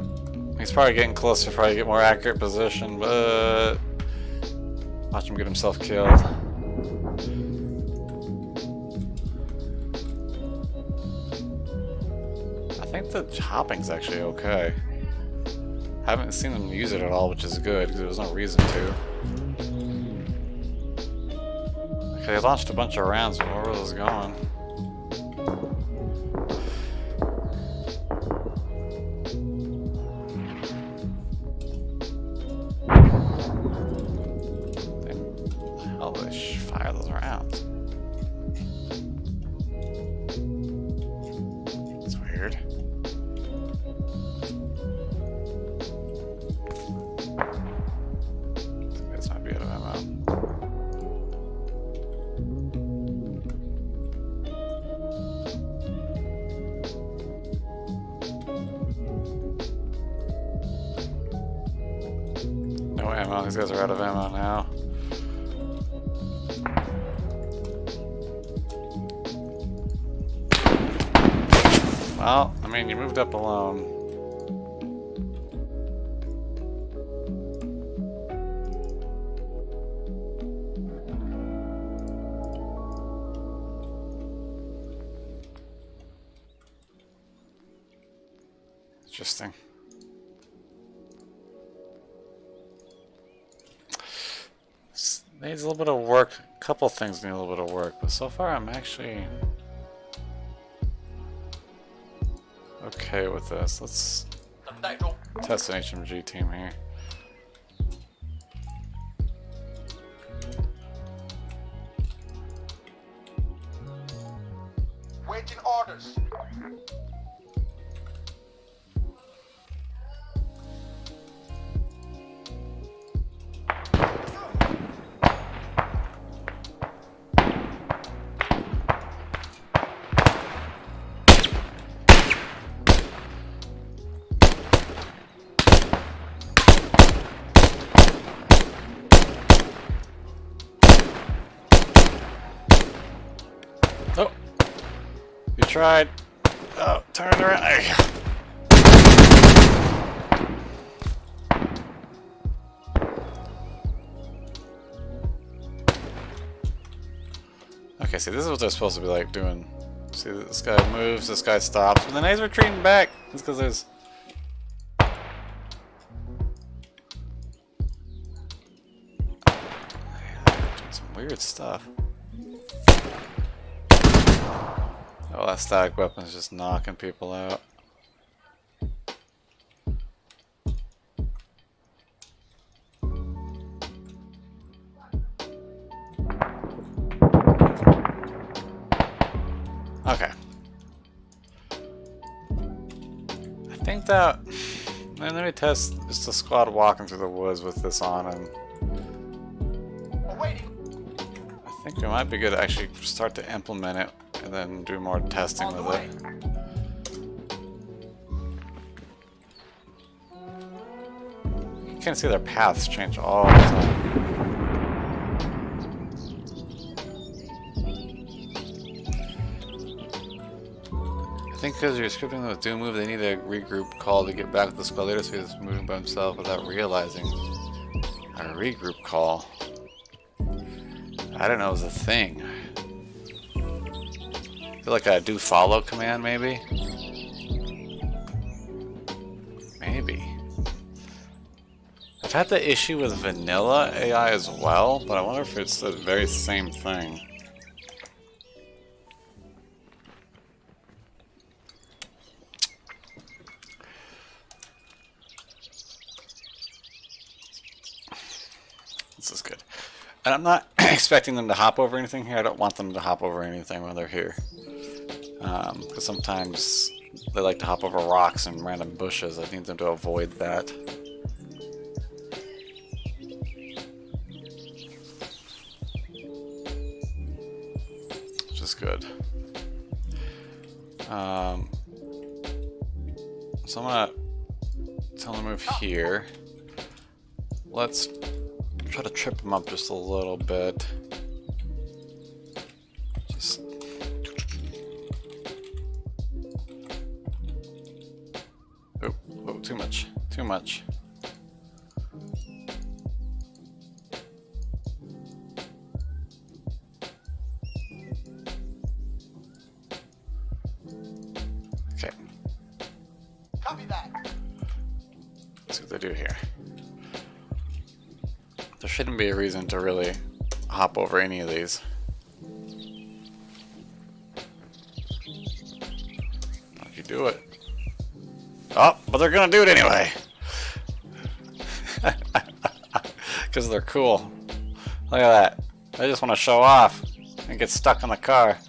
Speaker 2: He's probably getting closer, probably get more accurate position, but watch him get himself killed. I think the hopping's actually okay. Haven't seen them use it at all, which is good because there was no reason to. Okay, they launched a bunch of rounds, but where was this going? How do they fire those rounds? It's weird. This might be out of ammo. No ammo. These guys are out of ammo now. Well, I mean, you moved up alone. Interesting. Needs a little bit of work. A couple things need a little bit of work, but so far I'm actually okay with this. Let's test an HMG team here.
Speaker 1: Waiting orders.
Speaker 2: Oh, you tried. Oh, turn it around. There you go. Okay, see, this is what they're supposed to be like doing. See, this guy moves, this guy stops, and then he's retreating back. It's because there's doing some weird stuff. Oh, that static weapon is just knocking people out. Okay. I think that... Let me test just a squad walking through the woods with this on, and
Speaker 1: Awaiting.
Speaker 2: I think we might be good to actually start to implement it and then do more testing
Speaker 1: On the
Speaker 2: with
Speaker 1: way.
Speaker 2: it. You can see their paths change all the time. I think because you're scripting them with do move, they need a regroup call to get back with the squad leader, so he's moving by himself without realizing a regroup call. I didn't know it was a thing. I feel like a do follow command, maybe? Maybe. I've had the issue with vanilla AI as well, but I wonder if it's the very same thing. This is good. And I'm not expecting them to hop over anything here. I don't want them to hop over anything when they're here. Because sometimes they like to hop over rocks and random bushes. I need them to avoid that. Which is good. So I'm gonna tell them to move here. Let's try to trip them up just a little bit. Just oh, too much, too much. Okay.
Speaker 1: Copy that.
Speaker 2: Let's see what they do here. There shouldn't be a reason to really hop over any of these. If you do it. Oh, but they're gonna do it anyway. Because they're cool. Look at that. I just want to show off and get stuck in the car.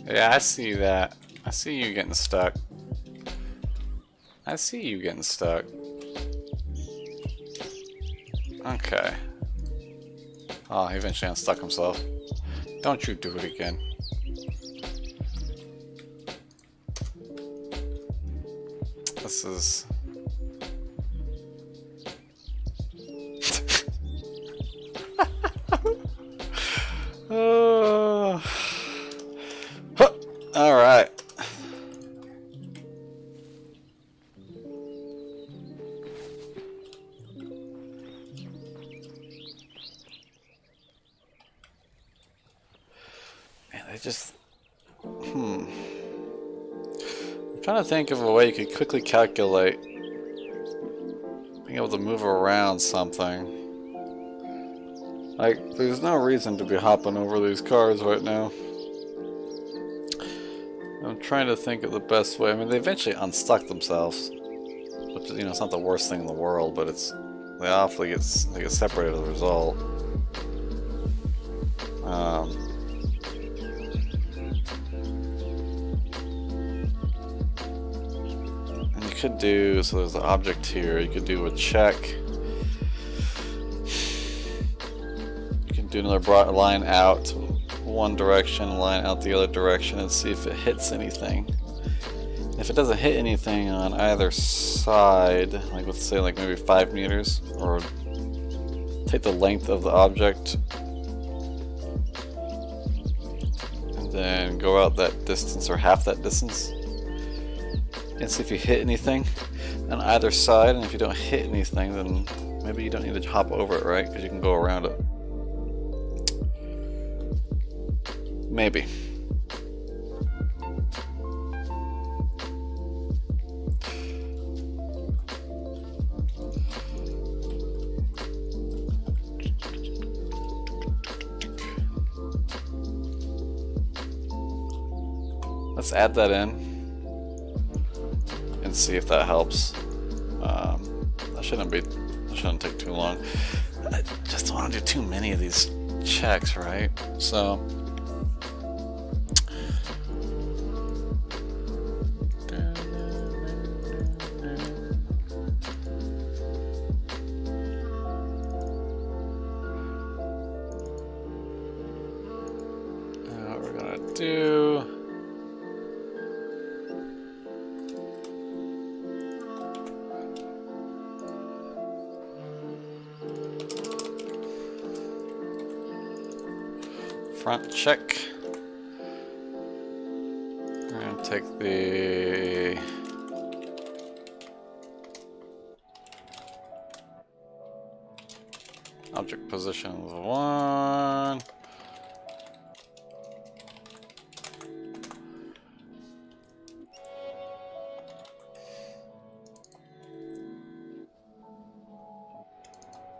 Speaker 2: Yeah, I see that. I see you getting stuck. I see you getting stuck. Okay. Oh, he eventually unstuck himself. Don't you do it again. This is... Alright. I just, I'm trying to think of a way you could quickly calculate being able to move around something. Like, there's no reason to be hopping over these cars right now. I'm trying to think of the best way. I mean, they eventually unstuck themselves, which is, you know, it's not the worst thing in the world, but it's, they awfully get separated as a result. Could do, so there's the object here, you could do a check. You can do another line out one direction, line out the other direction, and see if it hits anything. If it doesn't hit anything on either side, like let's say like maybe 5 meters, or take the length of the object and then go out that distance or half that distance and see if you hit anything on either side. And if you don't hit anything, then maybe you don't need to hop over it, right? Because you can go around it. Maybe. Let's add that in and see if that helps. That shouldn't take too long. I just don't want to do too many of these checks, right? So what we're gonna do. Front check. We're going to take the object position of 1.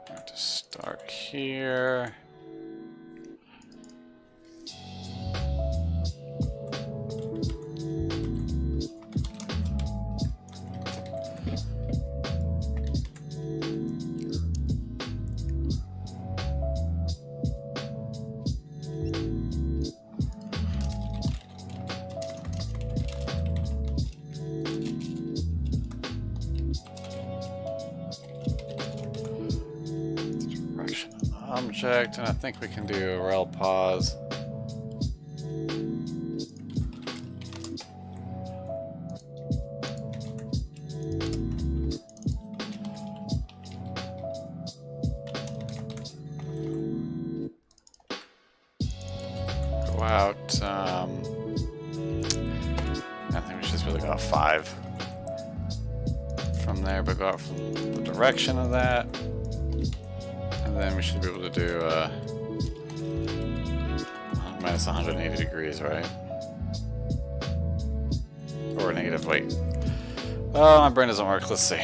Speaker 2: We're going to start here. object, and I think we can do a rel pause. Go out. I think we should just really go out 5 from there, but go out from the direction of that. And then we should be able to do minus 180 degrees, right? Or negative, wait. Oh, my brain doesn't work. Let's see.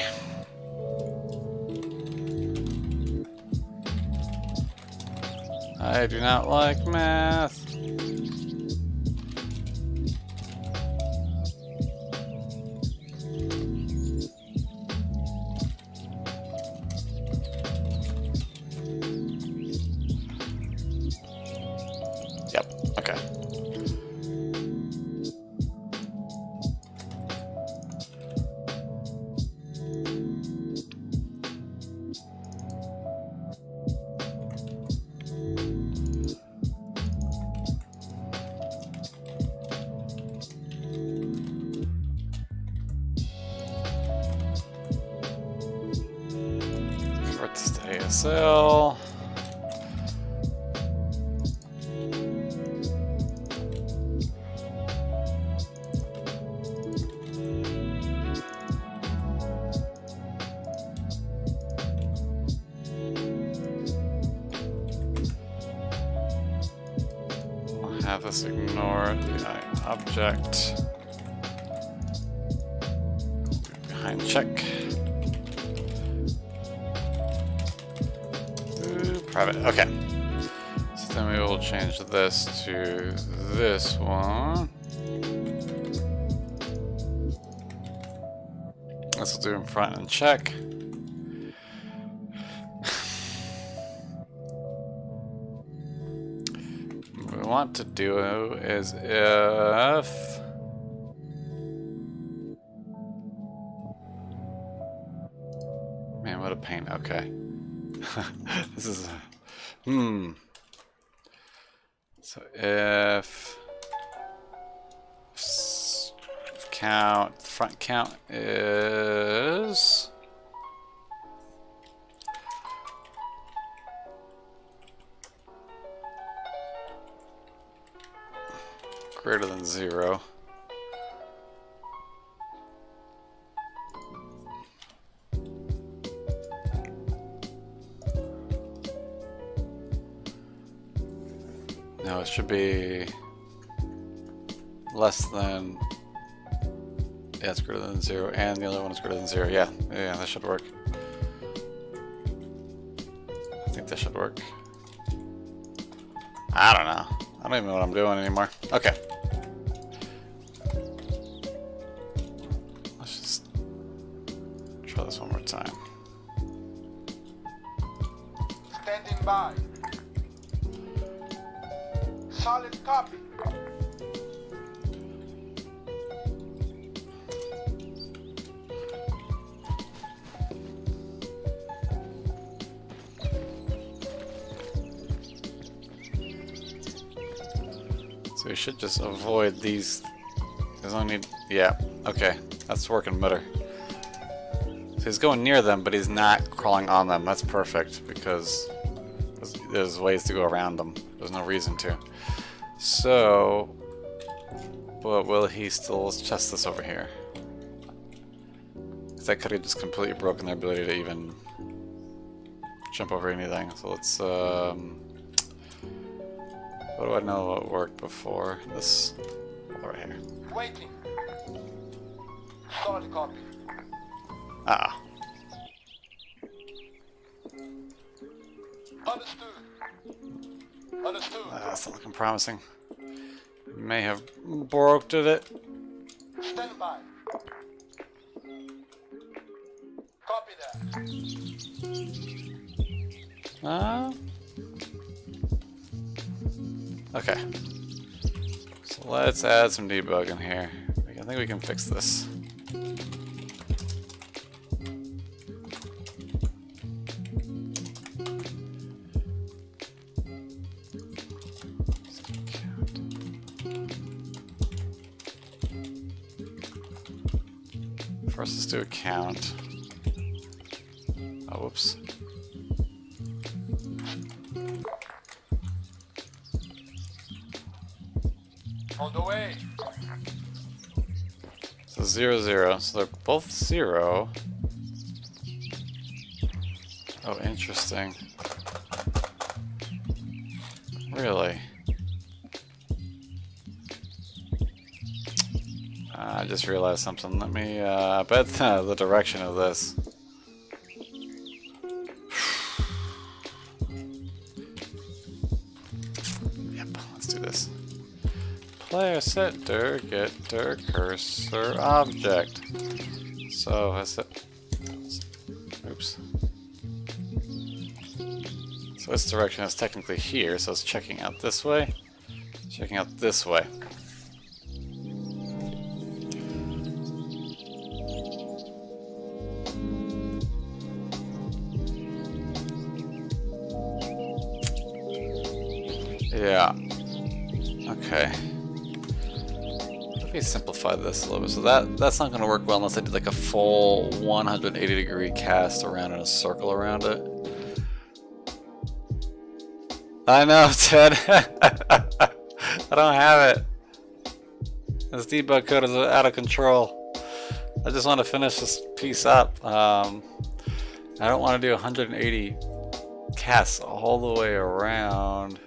Speaker 2: I do not like math. Yep, okay. Convert this to ASL. Have us ignore the object. Behind check. Ooh, private. Okay. So then we will change this to this one. This will do in front and check. What we want to do is if man, what a pain. Okay. This is so if count, front count is greater than 0. No, it should be less than, yeah, it's greater than 0, and the other one is greater than 0. Yeah, that should work. I think that should work. I don't know. I don't even know what I'm doing anymore. Okay. Let's just try this one more time.
Speaker 1: Standing by. Solid copy.
Speaker 2: So we should just avoid these. There's only need, yeah, okay, that's working better. So he's going near them, but he's not crawling on them. That's perfect because there's ways to go around them. There's no reason to. So, but will he still? Let's test this over here. Because that could have just completely broken their ability to even jump over anything. So let's. What do I know what worked before? This right here.
Speaker 1: Waiting. Solid copy.
Speaker 2: Ah.
Speaker 1: Understood. Understood.
Speaker 2: That's not looking promising. May have broke it.
Speaker 1: Stand by. Copy that.
Speaker 2: Okay. So let's add some debugging here. I think we can fix this. First, let's do a count. Oh, whoops.
Speaker 1: On the way.
Speaker 2: So 0, 0. So they're both 0. Oh, interesting. Really? I just realized something. Let me bet the direction of this. Yep, let's do this. Player set dir get dir cursor object. So I set. Oops. So its direction is technically here, so it's checking out this way, checking out this way. Yeah. Okay. Let me simplify this a little bit. So that's not going to work well unless I did like a full 180-degree cast around in a circle around it. I know, Ted. I don't have it. This debug code is out of control. I just want to finish this piece up. I don't want to do 180 casts all the way around.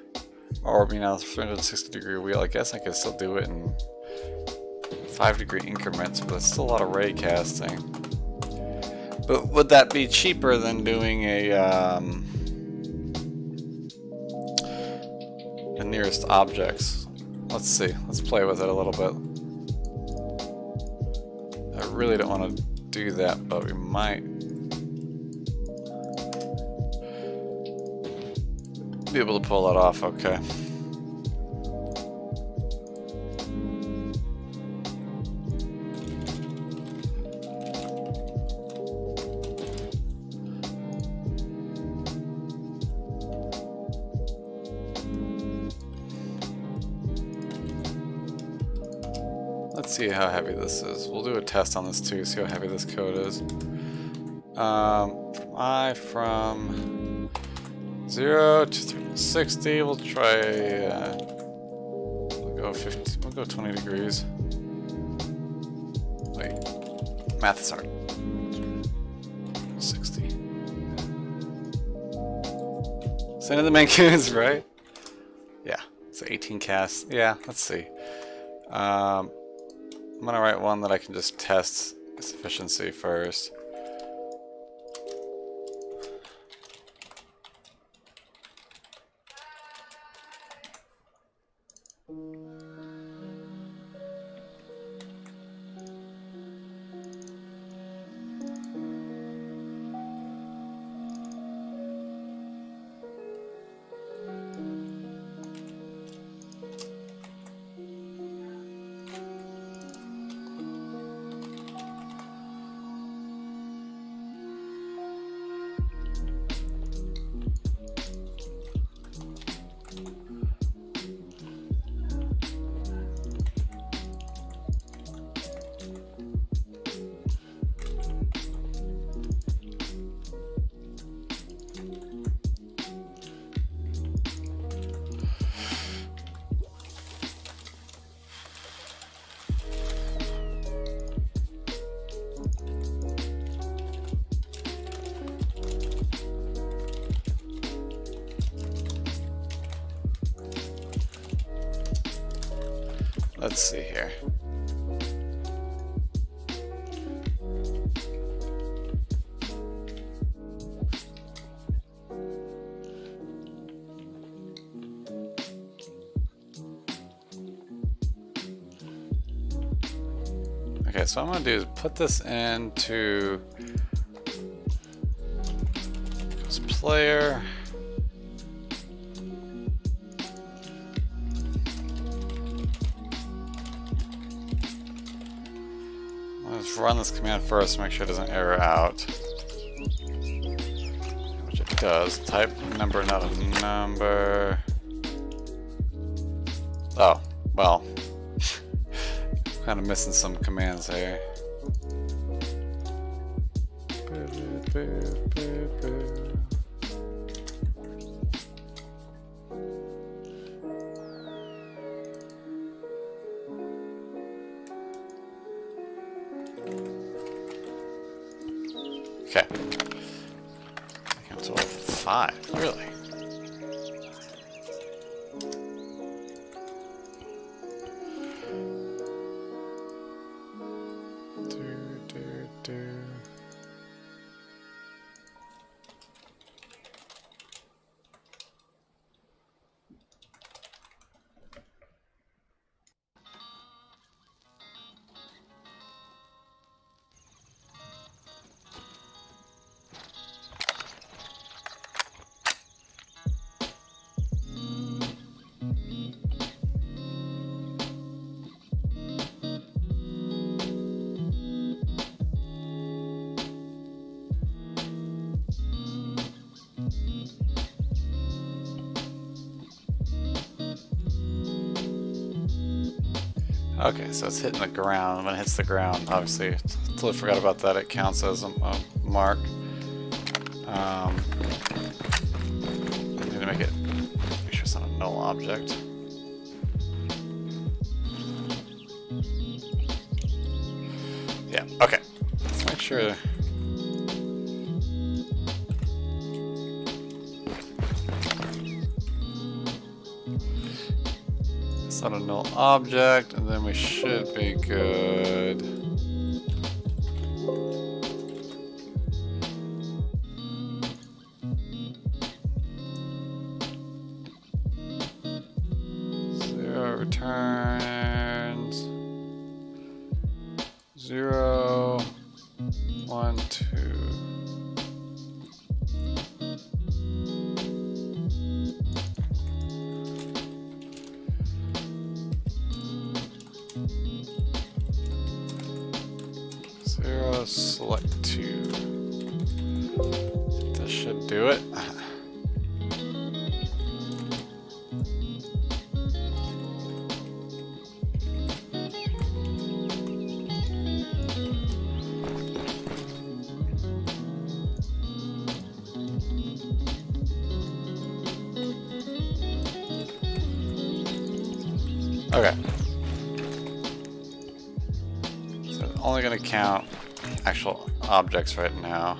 Speaker 2: Or, you know, 360-degree wheel. I guess I could still do it in 5-degree increments, but it's still a lot of ray casting. But would that be cheaper than doing a nearest objects? Let's see. Let's play with it a little bit. I really don't want to do that, but we might be able to pull that off. Okay. Let's see how heavy this is. We'll do a test on this too, see how heavy this code is. From 0 to 360, we'll try, we'll go 50, we'll go 20 degrees. Wait, math is hard. 60. Send in the Mancoons, right? Yeah, so 18 casts. Yeah, let's see. I'm gonna write one that I can just test its efficiency first. Let's see here. Okay, so what I'm going to do is put this into this player. Let's run this command first, make sure it doesn't error out. Which it does. Type number, not a number. Oh, well. Kind of missing some commands here. boo, boo, boo. Okay. Until 5, really? Do. Okay, so it's hitting the ground. When it hits the ground, obviously, totally forgot about that. It counts as a mark. I need to make sure it's not a null object. Yeah, okay. Let's make sure. It's not a null object, and then we should be good. Zero returns. 0, 1, 2. Select 2. That should do it. Okay. So it's only going to count actual objects right now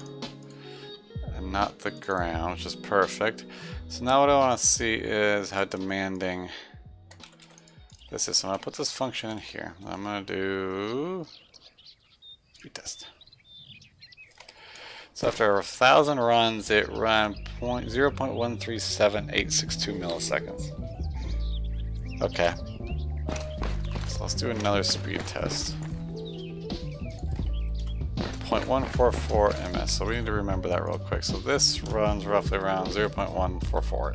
Speaker 2: and not the ground, which is perfect. So now what I want to see is how demanding this is. So I'm going to put this function in here. I'm going to do speed test. So after 1,000 runs, it ran 0.137862 milliseconds. Okay. So let's do another speed test. 0.144 ms. So we need to remember that real quick. So this runs roughly around 0.144.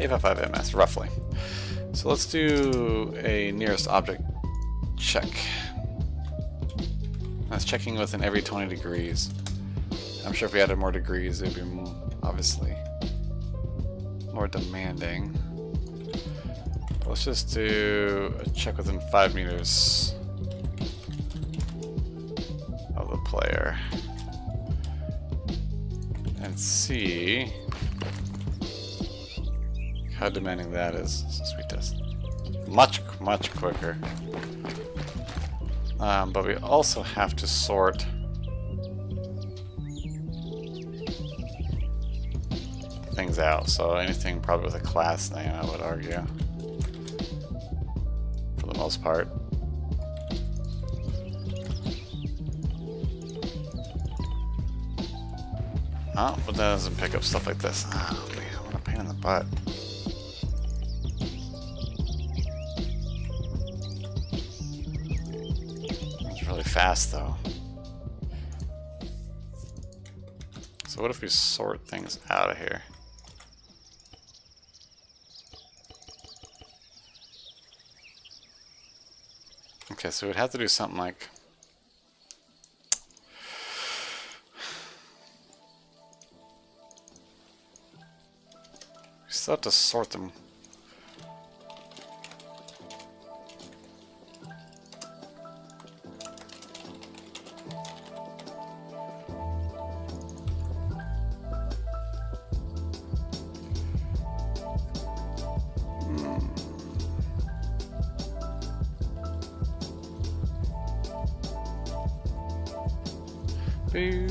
Speaker 2: 855 ms, roughly. So let's do a nearest object check. That's checking within every 20 degrees. I'm sure if we added more degrees, it would be obviously more demanding. But let's just do a check within 5 meters of the player and see how demanding that is. Sweet test. Much quicker. But we also have to sort things out. So anything probably with a class name, I would argue, for the most part. Oh, but that doesn't pick up stuff like this. Oh man, what a pain in the butt. It's really fast though. So what if we sort things out of here? Okay, so we'd have to do something like we still have to sort them. I'm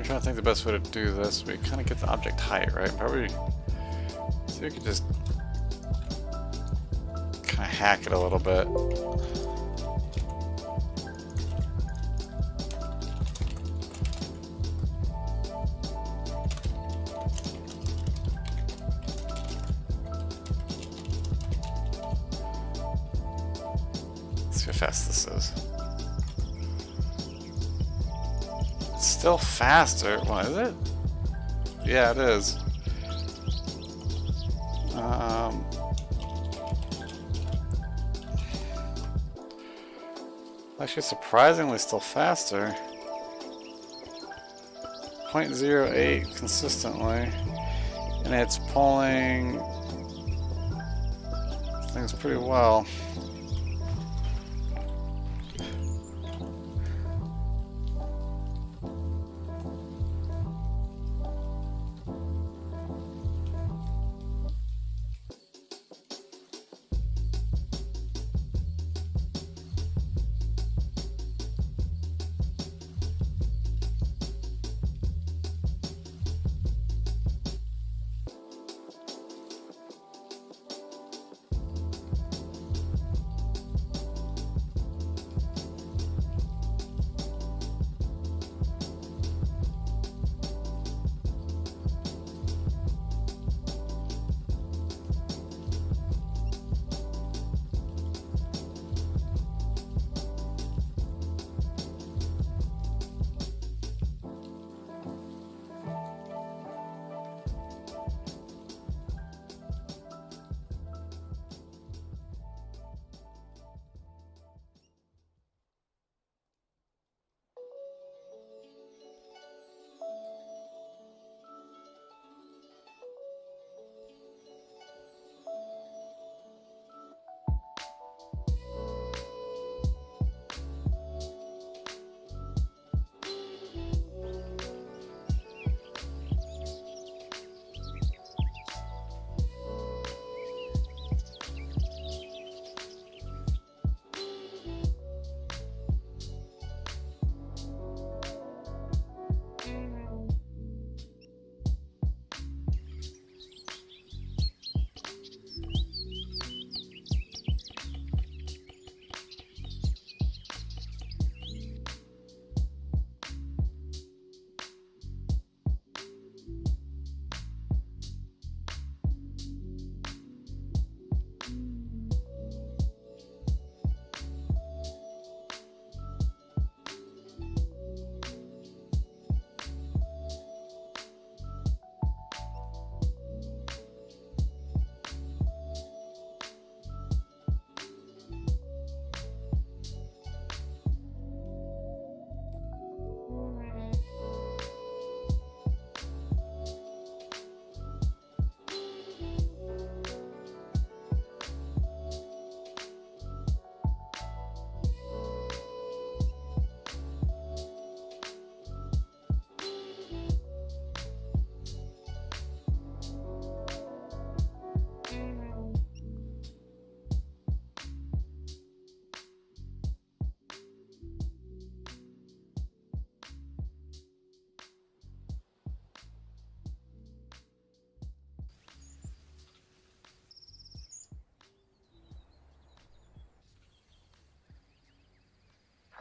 Speaker 2: trying to think the best way to do this. We kind of get the object height, right? Probably. So we could just kind of hack it a little bit. Let's see how fast this is. It's still faster. What is it? Yeah, it is. Actually, surprisingly, still faster. 0.08 consistently, and it's pulling things pretty well.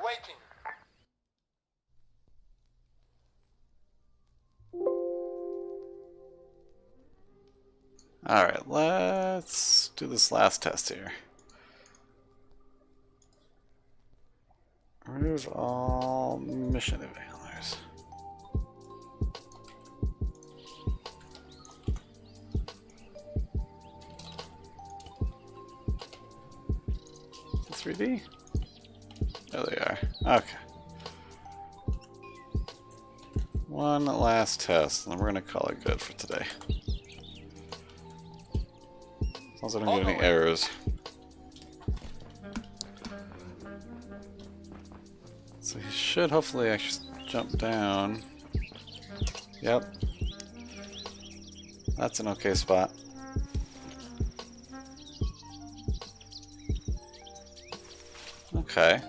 Speaker 1: Waiting.
Speaker 2: Alright, let's do this last test here. Remove all mission evaluators. Is it 3D? There they are. Okay. One last test, and then we're going to call it good for today. As long as I don't get any errors. So he should hopefully actually jump down. Yep. That's an okay spot. Okay.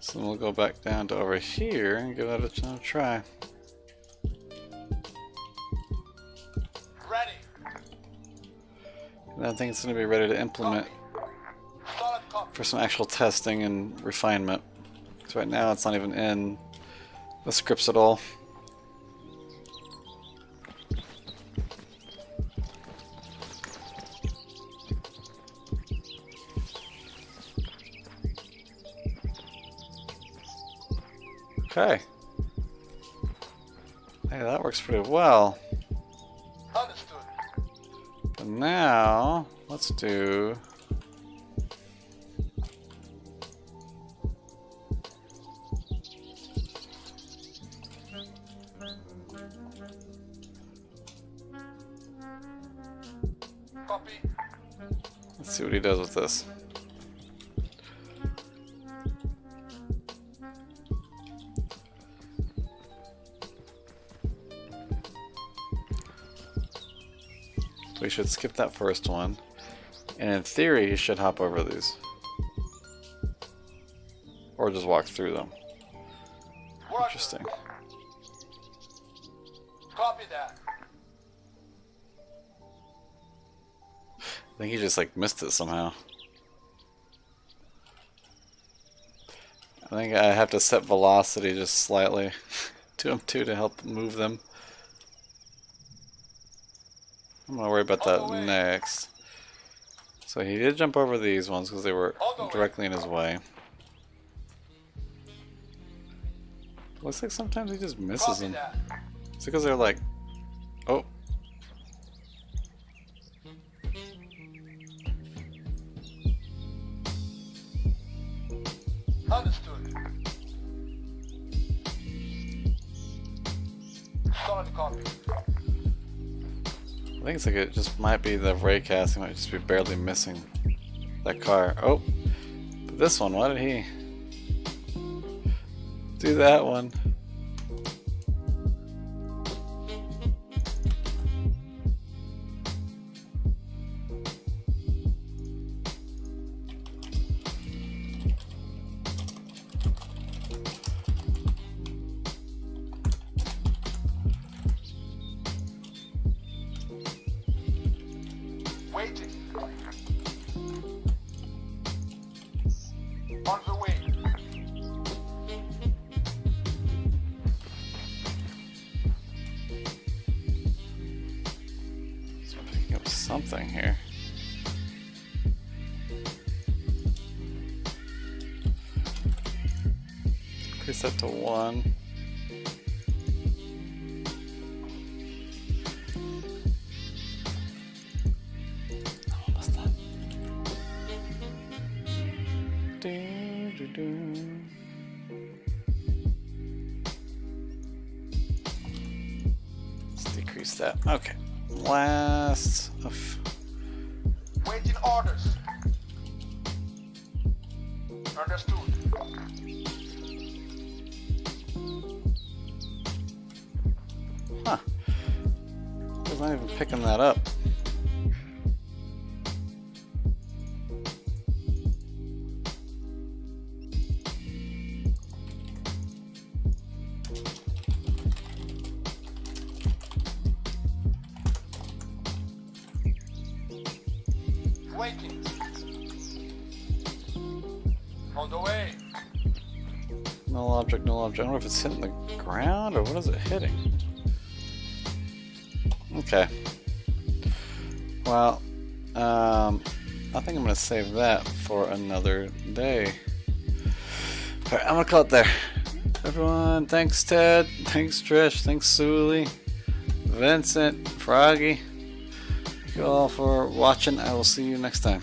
Speaker 2: So then we'll go back down to over here and give that another try.
Speaker 1: Ready.
Speaker 2: And I think it's going to be ready to implement
Speaker 1: Solid copy.
Speaker 2: for some actual testing and refinement. Because right now it's not even in the scripts at all. Okay. Hey, that works pretty well.
Speaker 1: Understood.
Speaker 2: But now, let's do...
Speaker 1: Copy.
Speaker 2: Let's see what he does with this. We should skip that first one, and in theory he should hop over these. Or just walk through them.
Speaker 1: Roger.
Speaker 2: Interesting.
Speaker 1: Copy that.
Speaker 2: I think he just like missed it somehow. I think I have to set velocity just slightly to him too to help move them. I'm gonna worry about that next. So he did jump over these ones because they were directly in his way. Looks like sometimes he just misses
Speaker 1: Copy
Speaker 2: them.
Speaker 1: that.
Speaker 2: It's because they're like, oh.
Speaker 1: Understood. Solid copy.
Speaker 2: I think it's like it just might be the raycast. He might just be barely missing that car. Oh, but this one, why did he do that one?
Speaker 1: Waiting. On the way.
Speaker 2: So I'm picking up something here. Increase that to 1. Almost done. Let's decrease that. Okay. Last of
Speaker 1: Waiting orders. Understood.
Speaker 2: Huh. He's not even picking that up.
Speaker 1: Waiting. On the way.
Speaker 2: Null object, null object. I don't know if it's hitting the ground or what is it hitting? Okay. Well, I think I'm going to save that for another day. Alright, I'm going to call it there. Everyone, thanks Ted, thanks Trish, thanks Suli, Vincent, Froggy. Thank you all for watching. I will see you next time.